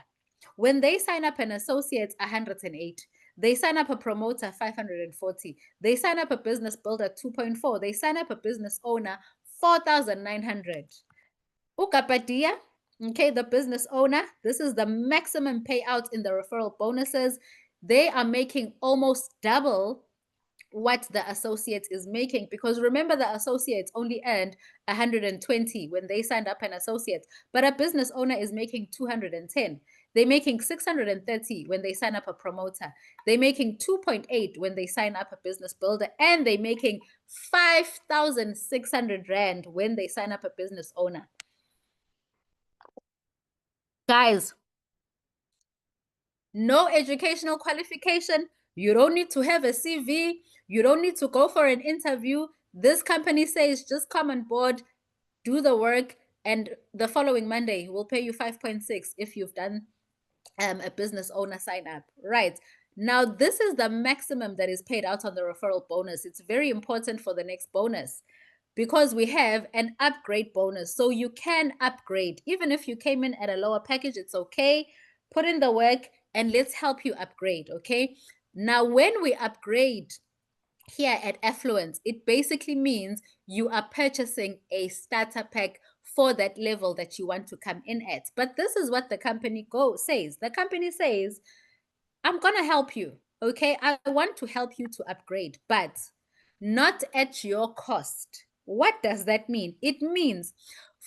When they sign up an associate, 108. They sign up a promoter, 540. They sign up a business builder, 2.4. They sign up a business owner, 4,900. Ukapatia, okay, the business owner, this is the maximum payout in the referral bonuses. They are making almost double what the associate is making, because remember, the associates only earned 120 when they signed up an associate, but a business owner is making 210. They're making 630 when they sign up a promoter. They're making 2.8 when they sign up a business builder, and they're making 5,600 Rand when they sign up a business owner. Guys, no educational qualification. You don't need to have a CV. You don't need to go for an interview. This company says just come on board, do the work, and the following Monday we'll pay you 5.6 if you've done a business owner sign up. Right. Now, this is the maximum that is paid out on the referral bonus. It's very important for the next bonus because we have an upgrade bonus. So you can upgrade. Even if you came in at a lower package, it's okay. Put in the work and let's help you upgrade, okay? Now, when we upgrade here at Affluence, it basically means you are purchasing a starter pack for that level that you want to come in at. But this is what the company says. The company says, I'm going to help you, okay? I want to help you to upgrade, but not at your cost. What does that mean? It means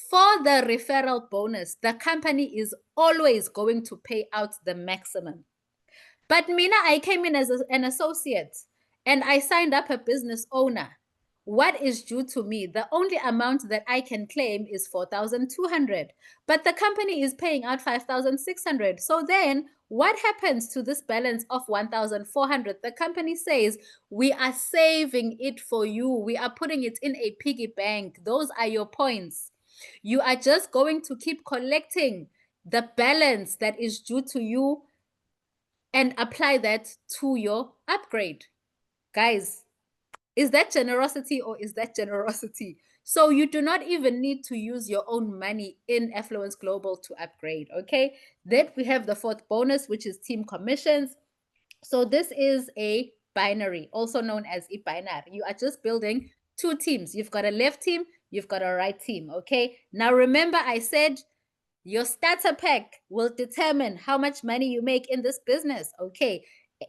for the referral bonus, the company is always going to pay out the maximum. But Mina, I came in as an associate and I signed up a business owner. What is due to me? The only amount that I can claim is 4,200, but the company is paying out 5,600. So then what happens to this balance of 1,400? The company says, we are saving it for you. We are putting it in a piggy bank. Those are your points. You are just going to keep collecting the balance that is due to you and apply that to your upgrade. Guys, is that generosity or is that generosity? So you do not even need to use your own money in Affluence Global to upgrade, okay? Then we have the fourth bonus, which is team commissions. So this is a binary, also known as a binary. You are just building two teams. You've got a left team, you've got a right team, okay? Now remember I said your starter pack will determine how much money you make in this business, okay?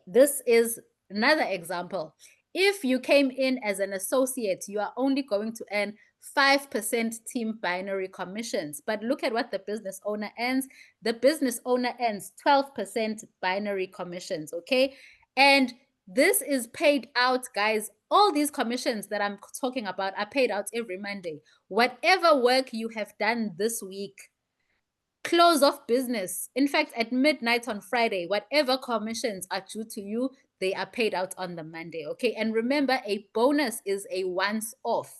This is another example. If you came in as an associate, you are only going to earn 5% team binary commissions. But look at what the business owner earns. The business owner earns 12% binary commissions, okay? And this is paid out, guys. All these commissions that I'm talking about are paid out every Monday. Whatever work you have done this week, close of business. In fact, at midnight on Friday, whatever commissions are due to you, they are paid out on the Monday. Okay. And remember, a bonus is a once off.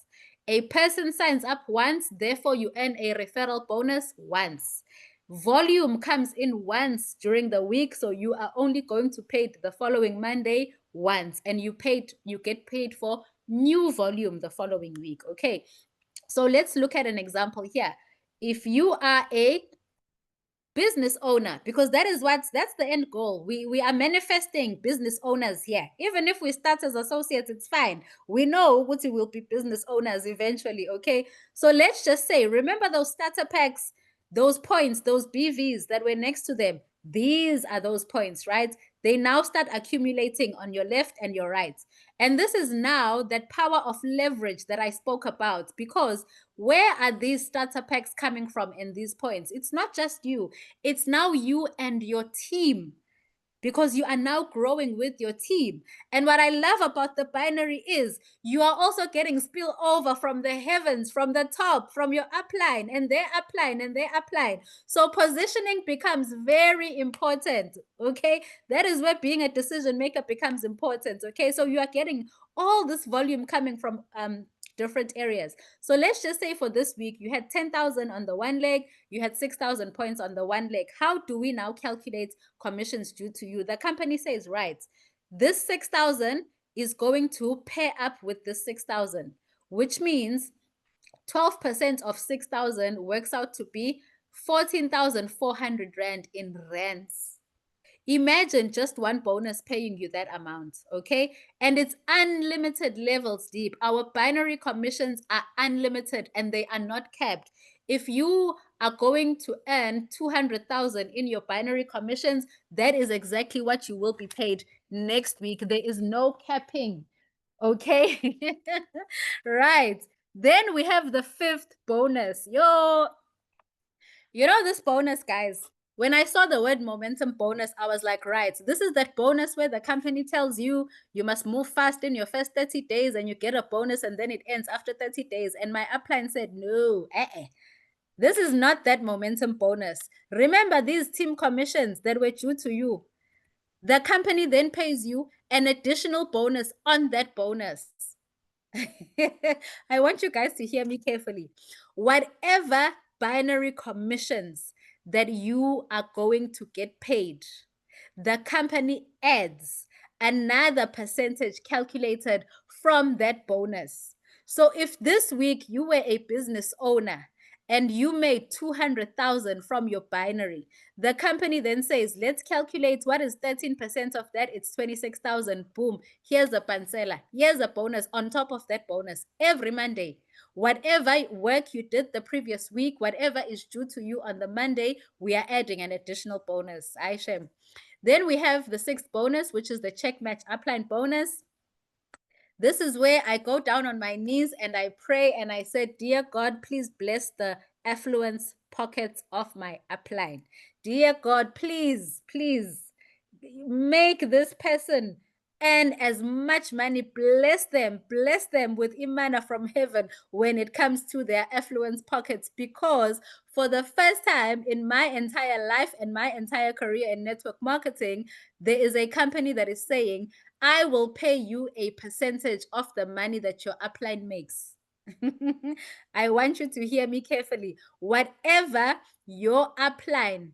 A person signs up once, therefore, you earn a referral bonus once. Volume comes in once during the week, so you are only going to pay the following Monday once, and you get paid for new volume the following week. Okay. So let's look at an example here. If you are a business owner, because that's the end goal. We are manifesting business owners here. Even if we start as associates, it's fine. We know what we will be business owners eventually. Okay, so let's just say, remember those starter packs, those points, those BVs that were next to them. These are those points, right? They now start accumulating on your left and your right. And this is now that power of leverage that I spoke about, because where are these starter packs coming from in these points? It's not just you, it's now you and your team, because you are now growing with your team. And what I love about the binary is you are also getting spill over from the heavens, from the top, from your upline and their upline and their upline. So positioning becomes very important. Okay. That is where being a decision maker becomes important. Okay. So you are getting all this volume coming from different areas. So let's just say for this week, you had 10,000 on the one leg, you had 6,000 points on the one leg. How do we now calculate commissions due to you? The company says, right, this 6,000 is going to pair up with this 6,000, which means 12% of 6,000 works out to be 14,400 Rand in rents. Imagine just one bonus paying you that amount, okay? And it's unlimited levels deep. Our binary commissions are unlimited and they are not capped. If you are going to earn 200,000 in your binary commissions, that is exactly what you will be paid next week. There is no capping, okay? Right. Then we have the fifth bonus. You know this bonus, guys. When I saw the word momentum bonus, I was like, right, this is that bonus where the company tells you you must move fast in your first 30 days and you get a bonus and then it ends after 30 days. And my upline said, no, this is not that momentum bonus. Remember these team commissions that were due to you. The company then pays you an additional bonus on that bonus. I want you guys to hear me carefully. Whatever binary commissions that you are going to get paid, the company adds another percentage calculated from that bonus. So if this week you were a business owner and you made 200,000 from your binary, the company then says, let's calculate what is 13% of that. It's 26,000. Boom. Here's a pancela. Here's a bonus on top of that bonus every Monday. Whatever work you did the previous week, whatever is due to you on the Monday, we are adding an additional bonus. Aishem. Then we have the sixth bonus, which is the check match upline bonus. This is where I go down on my knees and I pray and I said, dear God, please bless the affluence pockets of my upline. Dear God, please, please make this person earn as much money. Bless them with imana from heaven when it comes to their affluence pockets, because for the first time in my entire life and my entire career in network marketing, there is a company that is saying, I will pay you a percentage of the money that your upline makes. I want you to hear me carefully. Whatever your upline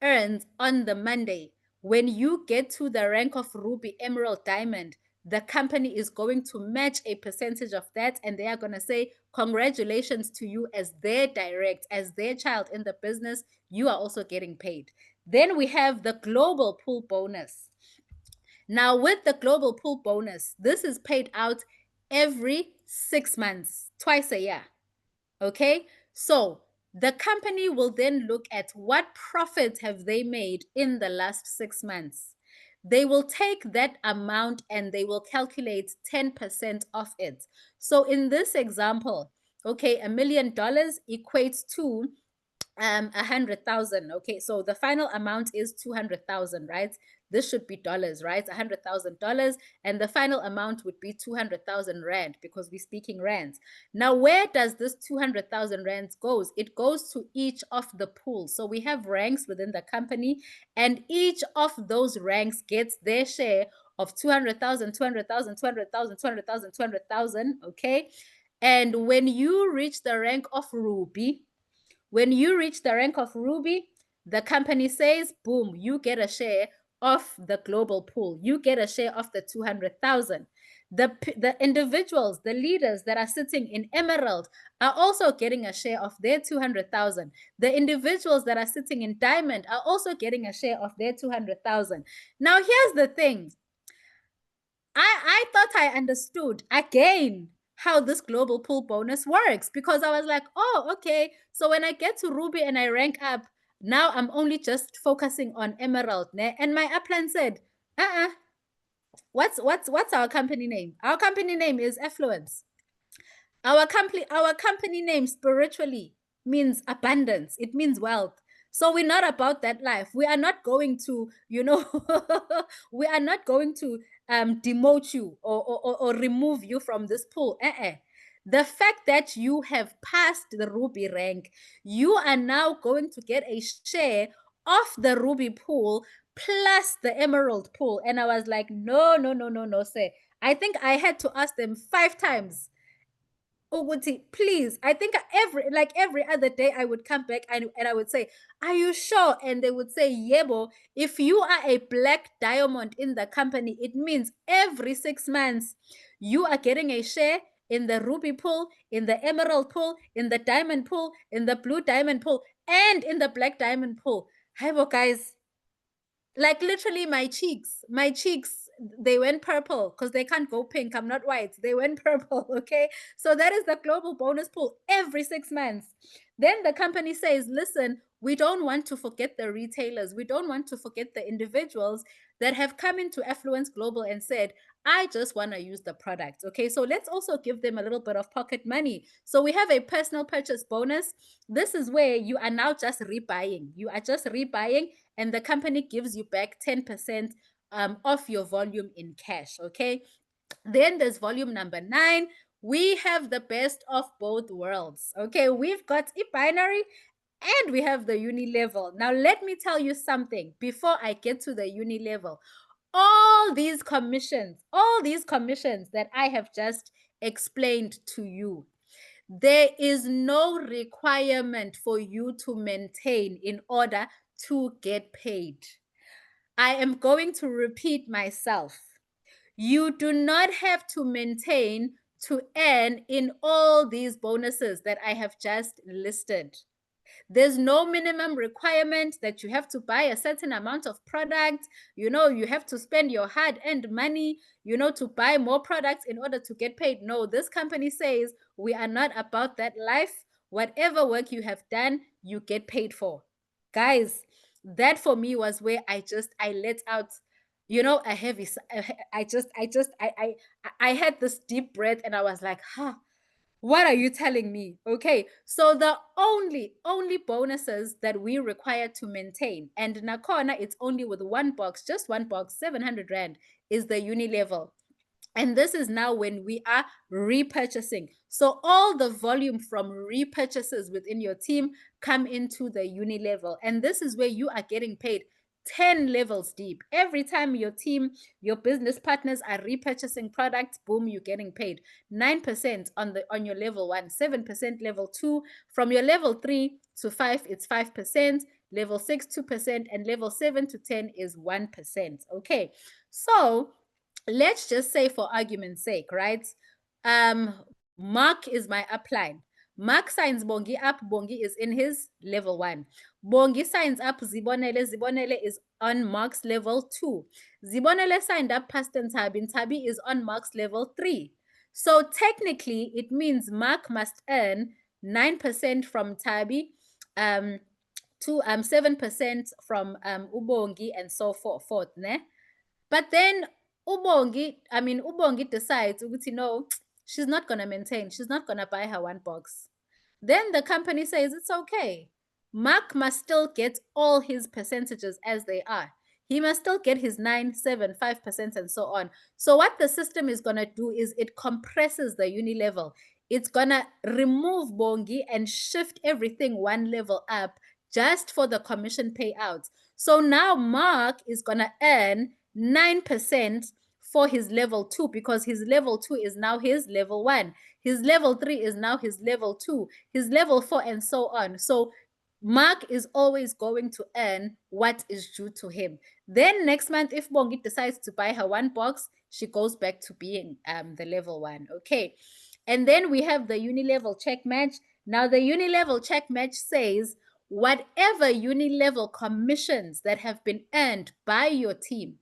earns on the Monday, when you get to the rank of Ruby, Emerald, Diamond, the company is going to match a percentage of that, and they are going to say, congratulations to you as their direct, as their child in the business. You are also getting paid. Then we have the global pool bonus. Now, with the global pool bonus, this is paid out every 6 months, twice a year. Okay, so the company will then look at what profit have they made in the last 6 months. They will take that amount and they will calculate 10% of it. So in this example, Okay, $1 million equates to 100,000. Okay, so the final amount is 200,000, right? This should be dollars, right? $100,000, and the final amount would be 200,000 rand because we're speaking rands. Now, where does this 200,000 rands goes? It goes to each of the pools. So we have ranks within the company, and each of those ranks gets their share of 200,000, 200,000, 200,000, 200,000, 200,000. Okay, and when you reach the rank of Ruby, when you reach the rank of Ruby, the company says, boom, you get a share of the global pool. You get a share of the 200,000. The individuals, the leaders that are sitting in Emerald are also getting a share of their 200,000. The individuals that are sitting in Diamond are also getting a share of their 200,000. Now, here's the thing. I thought I understood again how this global pool bonus works, because I was like, oh, okay. So when I get to Ruby and I rank up, now I'm only just focusing on Emerald. Ne? And my upline said, what's our company name? Our company name is Affluence. Our company name spiritually means abundance. It means wealth. So we're not about that life. We are not going to, we are not going to demote you or remove you from this pool. The fact that you have passed the Ruby rank, you are now going to get a share of the Ruby pool plus the Emerald pool. And I was like, no, no, no, no, no, sir. I think I had to ask them 5 times. Uguti, please. I think every other day I would come back and I would say, are you sure? And they would say, Yebo, if you are a black diamond in the company, it means every 6 months you are getting a share in the ruby pool, in the emerald pool, in the diamond pool, in the blue diamond pool, and in the black diamond pool. Hi, guys. Like literally my cheeks, they went purple because they can't go pink. I'm not white. They went purple. Okay. So that is the global bonus pool every 6 months. Then the company says, listen, we don't want to forget the retailers. We don't want to forget the individuals that have come into Affluence Global and said, I just want to use the product. Okay. So let's also give them a little bit of pocket money. So we have a personal purchase bonus. This is where you are now just rebuying. You are just rebuying, and the company gives you back 10% of your volume in cash. Okay. Then there's volume number 9. We have the best of both worlds. Okay. We've got a binary and we have the uni level. Now, let me tell you something before I get to the uni level. All these commissions that I have just explained to you, there is no requirement for you to maintain in order to get paid. I am going to repeat myself. You do not have to maintain to earn in all these bonuses that I have just listed. There's no minimum requirement that you have to buy a certain amount of product. You have to spend your hard-earned money, to buy more products in order to get paid. No, this company says we are not about that life. Whatever work you have done, you get paid for. Guys, that for me was where I let out a heavy. I had this deep breath and I was like, what are you telling me? Okay, so the only bonuses that we require to maintain, and Nakona, it's only with one box, just one box, 700 Rand, is the uni level. And this is now when we are repurchasing. So all the volume from repurchases within your team come into the uni level. And this is where you are getting paid 10 levels deep. Every time your team, your business partners are repurchasing products, boom, you're getting paid 9% on your level 1, 7% level 2. From your level 3 to 5, it's 5%, level 6, 2%, and level 7 to 10 is 1%. Okay, so let's just say for argument's sake, right? Mark is my upline. Mark signs Bongi up. Bongi is in his level 1. Bongi signs up Zibonele. Zibonele is on Mark's level 2. Zibonele signed up Pastor Ntabi. Ntabi is on Mark's level 3. So technically, it means Mark must earn 9% from Tabi, to 7% from Ubongi, and so forth. Ne? But then Ubongi decides, no, she's not going to maintain. She's not going to buy her 1 box. Then the company says it's okay. Mark must still get all his percentages as they are. He must still get his 9, 7, 5%, and so on. So what the system is going to do is it compresses the uni level. It's going to remove Bongi and shift everything 1 level up just for the commission payouts. So now Mark is going to earn 9% for his level 2 because his level 2 is now his level 1. His level 3 is now his level 2, his level 4, and so on. So Mark is always going to earn what is due to him. Then next month, if Bongi decides to buy her 1 box, she goes back to being the level 1. Okay. And then we have the uni-level check match. Now the uni-level check match says whatever uni-level commissions that have been earned by your team,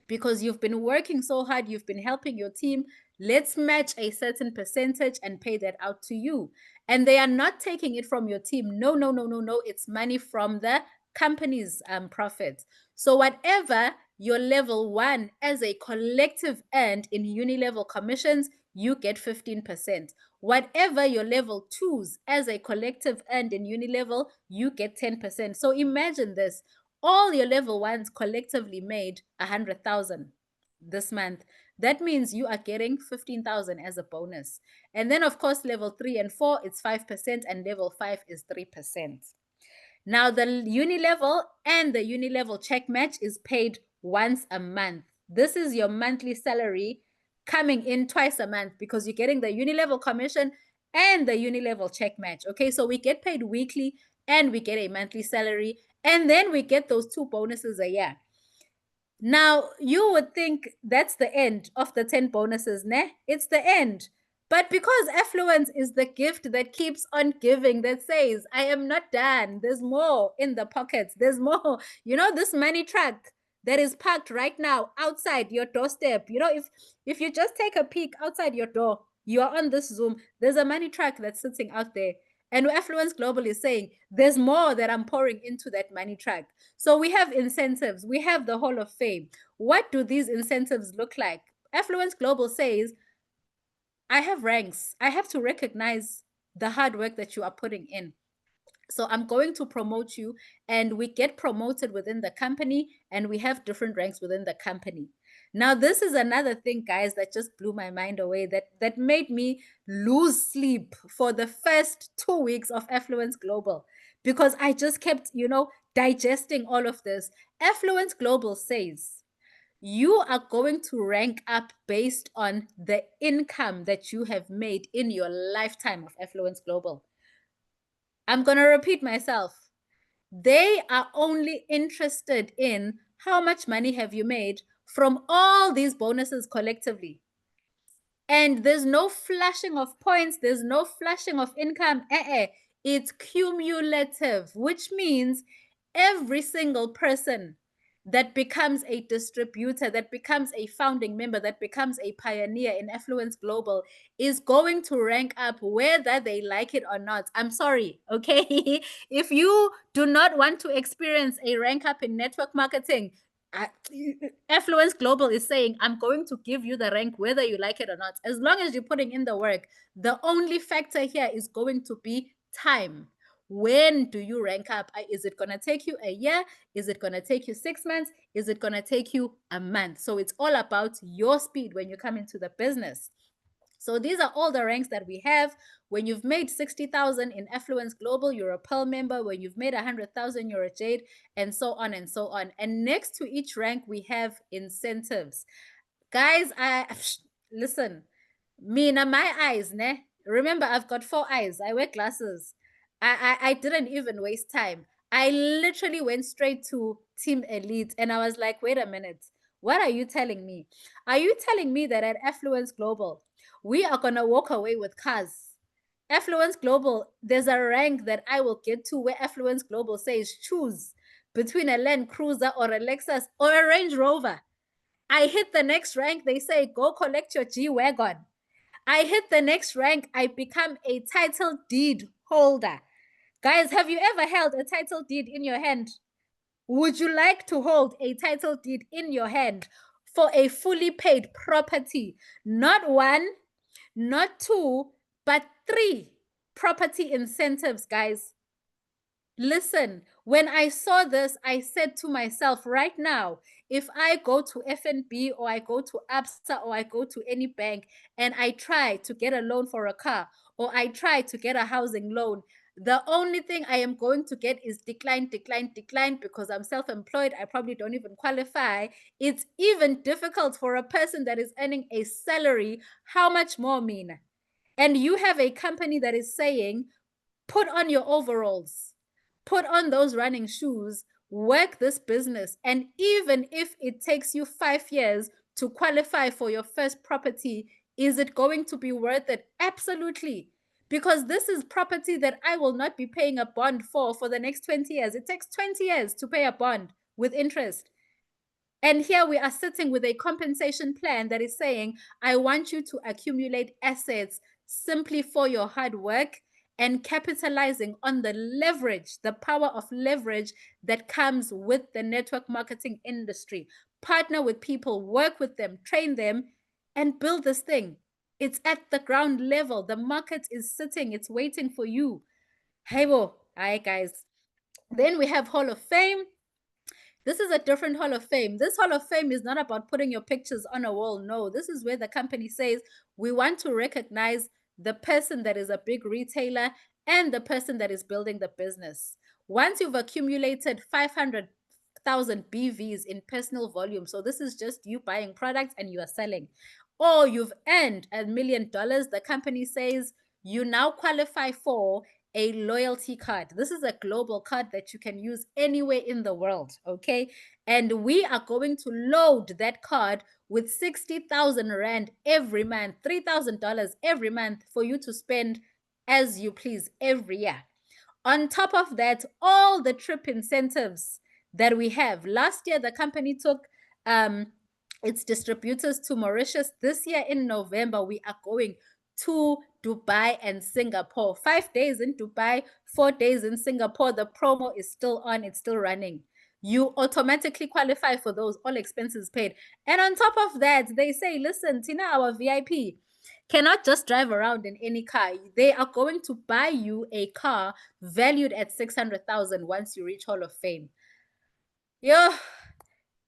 because you've been working so hard, you've been helping your team, let's match a certain percentage and pay that out to you. And they are not taking it from your team. No, no, no, no, no. It's money from the company's profits. So whatever your level 1 as a collective earned in uni-level commissions, you get 15%. Whatever your level 2s as a collective earned in uni-level, you get 10%. So imagine this. All your level 1s collectively made 100,000 this month. That means you are getting 15,000 as a bonus. And then, of course, level 3 and 4, it's 5%, and level 5 is 3%. Now, the uni level and the uni level check match is paid once a month. This is your monthly salary coming in twice a month because you're getting the uni level commission and the uni level check match. Okay, so we get paid weekly and we get a monthly salary, and then we get those 2 bonuses a year. Now, you would think that's the end of the 10 bonuses, ne? It's the end. But because affluence is the gift that keeps on giving, that says, I am not done. There's more in the pockets. There's more. You know, this money truck that is parked right now outside your doorstep. You know, if you just take a peek outside your door, you are on this Zoom, there's a money truck that's sitting out there. And Affluence Global is saying, there's more that I'm pouring into that money truck. So we have incentives. We have the Hall of Fame. What do these incentives look like? Affluence Global says, I have ranks. I have to recognize the hard work that you are putting in. So I'm going to promote you, and we get promoted within the company, and we have different ranks within the company. Now, this is another thing, guys, that just blew my mind away, that made me lose sleep for the first 2 weeks of Affluence Global, because I just kept, digesting all of this. Affluence Global says, you are going to rank up based on the income that you have made in your lifetime of Affluence Global. I'm going to repeat myself. They are only interested in how much money have you made from all these bonuses collectively. And there's no flashing of points. There's no flashing of income. It's cumulative, which means every single person that becomes a distributor, that becomes a founding member, that becomes a pioneer in Affluence Global is going to rank up whether they like it or not. I'm sorry, okay? If you do not want to experience a rank up in network marketing, Affluence Global is saying, I'm going to give you the rank whether you like it or not. As long as you're putting in the work, the only factor here is going to be time. When do you rank up? Is it going to take you a year? Is it going to take you 6 months? Is it going to take you a month? So it's all about your speed when you come into the business. So these are all the ranks that we have. When you've made 60,000 in Affluence Global, you're a Pearl member. When you've made 100,000, you're a Jade, and so on and so on. And next to each rank, we have incentives. Guys, listen, me na my eyes, ne? Remember, I've got 4 eyes. I wear glasses. I didn't even waste time. I literally went straight to Team Elite, and I was like, wait a minute. What are you telling me? Are you telling me that at Affluence Global, we are going to walk away with cars? Affluence Global, there's a rank that I will get to where Affluence Global says choose between a Land Cruiser or a Lexus or a Range Rover. I hit the next rank, they say, go collect your G-Wagon. I hit the next rank, I become a title deed holder. Guys, have you ever held a title deed in your hand? Would you like to hold a title deed in your hand for a fully paid property? Not one, not 2, but 3 property incentives, guys. Listen, when I saw this, I said to myself, right now, if I go to FNB or I go to ABSA or I go to any bank and I try to get a loan for a car or I try to get a housing loan, the only thing I am going to get is decline, decline, decline, because I'm self-employed. I probably don't even qualify. It's even difficult for a person that is earning a salary. How much more, Mina? And you have a company that is saying, put on your overalls, put on those running shoes, work this business. And even if it takes you 5 years to qualify for your first property, is it going to be worth it? Absolutely. Because this is property that I will not be paying a bond for the next 20 years. It takes 20 years to pay a bond with interest. And here we are sitting with a compensation plan that is saying, I want you to accumulate assets simply for your hard work and capitalizing on the leverage, the power of leverage that comes with the network marketing industry. Partner with people, work with them, train them, and build this thing. It's at the ground level. The market is sitting, it's waiting for you. Hey, all right, guys. Then we have Hall of Fame. This is a different Hall of Fame. This Hall of Fame is not about putting your pictures on a wall. No, this is where the company says we want to recognize the person that is a big retailer and the person that is building the business. Once you've accumulated 500,000 BVs in personal volume, so this is just you buying products and you are selling, or you've earned $1 million, the company says you now qualify for a loyalty card. This is a global card that you can use anywhere in the world, okay? And we are going to load that card with 60,000 Rand every month, $3,000 every month for you to spend as you please every year. On top of that, all the trip incentives that we have. Last year, the company took its distributors to Mauritius. This year in November, we are going to Dubai and Singapore. 5 days in Dubai, 4 days in Singapore. The promo is still on, it's still running. You automatically qualify for those, all expenses paid. And on top of that, they say, listen, Tina, our VIP cannot just drive around in any car. They are going to buy you a car valued at 600,000 once you reach Hall of Fame. Yeah.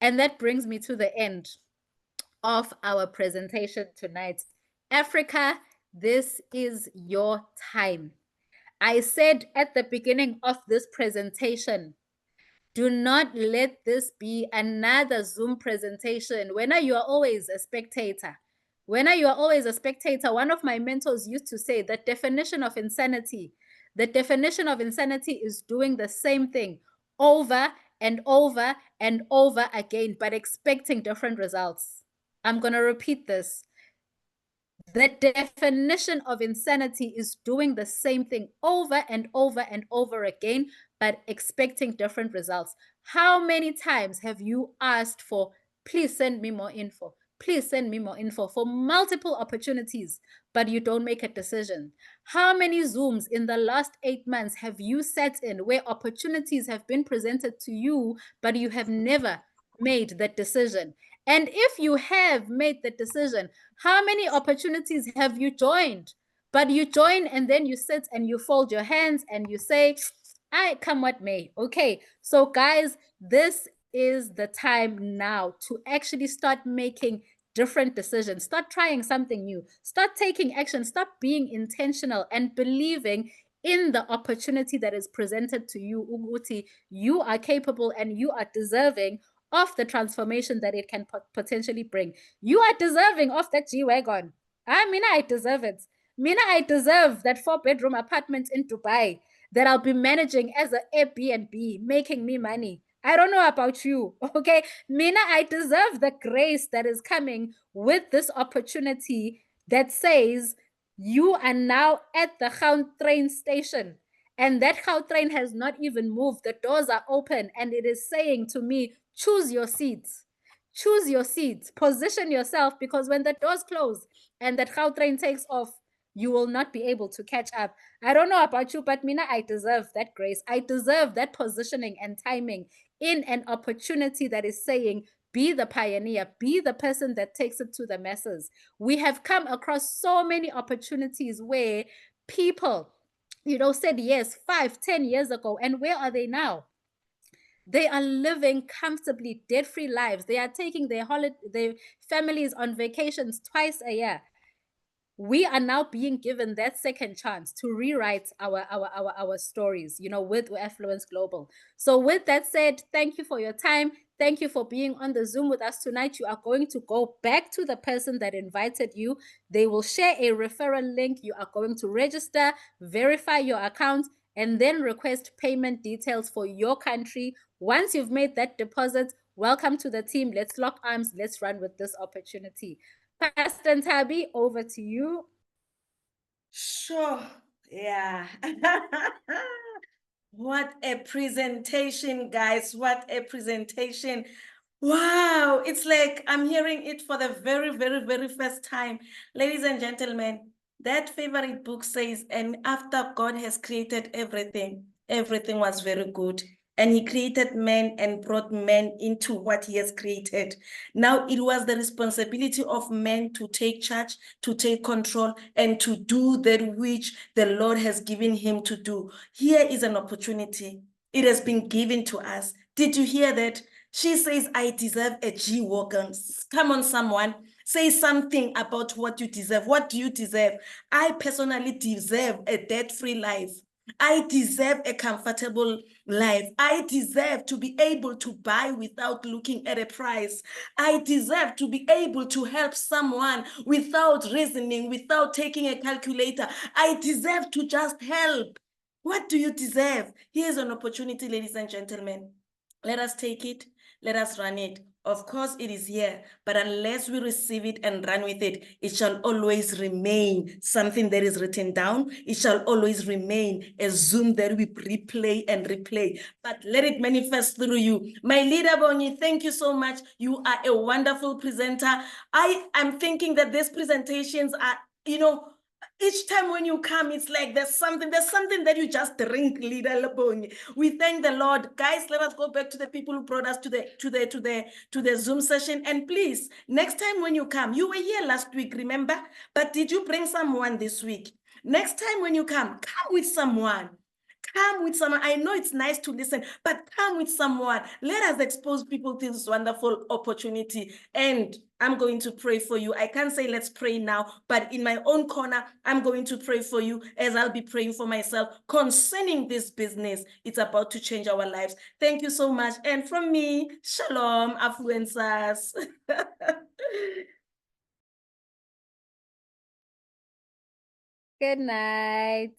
And that brings me to the end of our presentation tonight. Africa, this is your time. I said at the beginning of this presentation, do not let this be another Zoom presentation. When you are always a spectator. When you are always a spectator, one of my mentors used to say the definition of insanity is doing the same thing over and over and over again, but expecting different results. I'm going to repeat this. The definition of insanity is doing the same thing over and over and over again, but expecting different results. How many times have you asked for, please send me more info? Please send me more info for multiple opportunities, but you don't make a decision? How many Zooms in the last 8 months have you sat in where opportunities have been presented to you, but you have never made that decision? And if you have made the decision, how many opportunities have you joined? But you join and then you sit and you fold your hands and you say, I come what may. Okay, so guys, this is the time now to actually start making different decisions. Start trying something new. Start taking action. Start being intentional and believing in the opportunity that is presented to you, Uguti. You are capable and you are deserving of the transformation that it can potentially bring. You are deserving of that G-Wagon. I deserve it. I deserve that 4-bedroom apartment in Dubai that I'll be managing as an Airbnb, making me money. I don't know about you, okay? I deserve the grace that is coming with this opportunity that says you are now at the Gautrain station. And that Gautrain has not even moved. The doors are open and it is saying to me, choose your seats. Choose your seats. Position yourself, because when the doors close and that Gautrain takes off, you will not be able to catch up. I don't know about you, but I deserve that grace. I deserve that positioning and timing in an opportunity that is saying, be the pioneer, be the person that takes it to the masses. We have come across so many opportunities where people, said yes 5, 10 years ago, and where are they now? They are living comfortably debt-free lives. They are taking their families on vacations twice a year. We are now being given that second chance to rewrite our stories, with Affluence Global. So with that said, thank you for your time. Thank you for being on the Zoom with us tonight. You are going to go back to the person that invited you. They will share a referral link. You are going to register, verify your account, and then request payment details for your country. Once you've made that deposit, welcome to the team. Let's lock arms. Let's run with this opportunity. Pastor Ntabi, over to you. Sure. Yeah. What a presentation, guys. What a presentation. Wow. It's like I'm hearing it for the very, very, very first time. Ladies and gentlemen, that favorite book says, and after God has created everything, everything was very good. And he created man and brought man into what he has created. Now it was the responsibility of man to take charge, to take control, and to do that which the Lord has given him to do. Here is an opportunity. It has been given to us. Did you hear that? She says, I deserve a G-Wagon. Come on, someone. Say something about what you deserve. What do you deserve? I personally deserve a debt-free life. I deserve a comfortable life. I deserve to be able to buy without looking at a price. I deserve to be able to help someone without reasoning, without taking a calculator. I deserve to just help. What do you deserve? Here's an opportunity, ladies and gentlemen. Let us take it. Let us run it. Of course, it is here, but unless we receive it and run with it, it shall always remain something that is written down. It shall always remain a Zoom that we replay and replay. But let it manifest through you. My leader, Bonnie, thank you so much. You are a wonderful presenter. I am thinking that these presentations are, each time when you come, it's like there's something that you just drink, leader Laboni. We thank the Lord. Guys, let us go back to the people who brought us to the Zoom session. And please, next time when you come, you were here last week, remember? But did you bring someone this week? Next time when you come with someone. Come with someone. I know it's nice to listen, but come with someone. Let us expose people to this wonderful opportunity. And I'm going to pray for you. I can't say let's pray now, but in my own corner, I'm going to pray for you as I'll be praying for myself concerning this business. It's about to change our lives. Thank you so much. And from me, shalom, affluencers. Good night.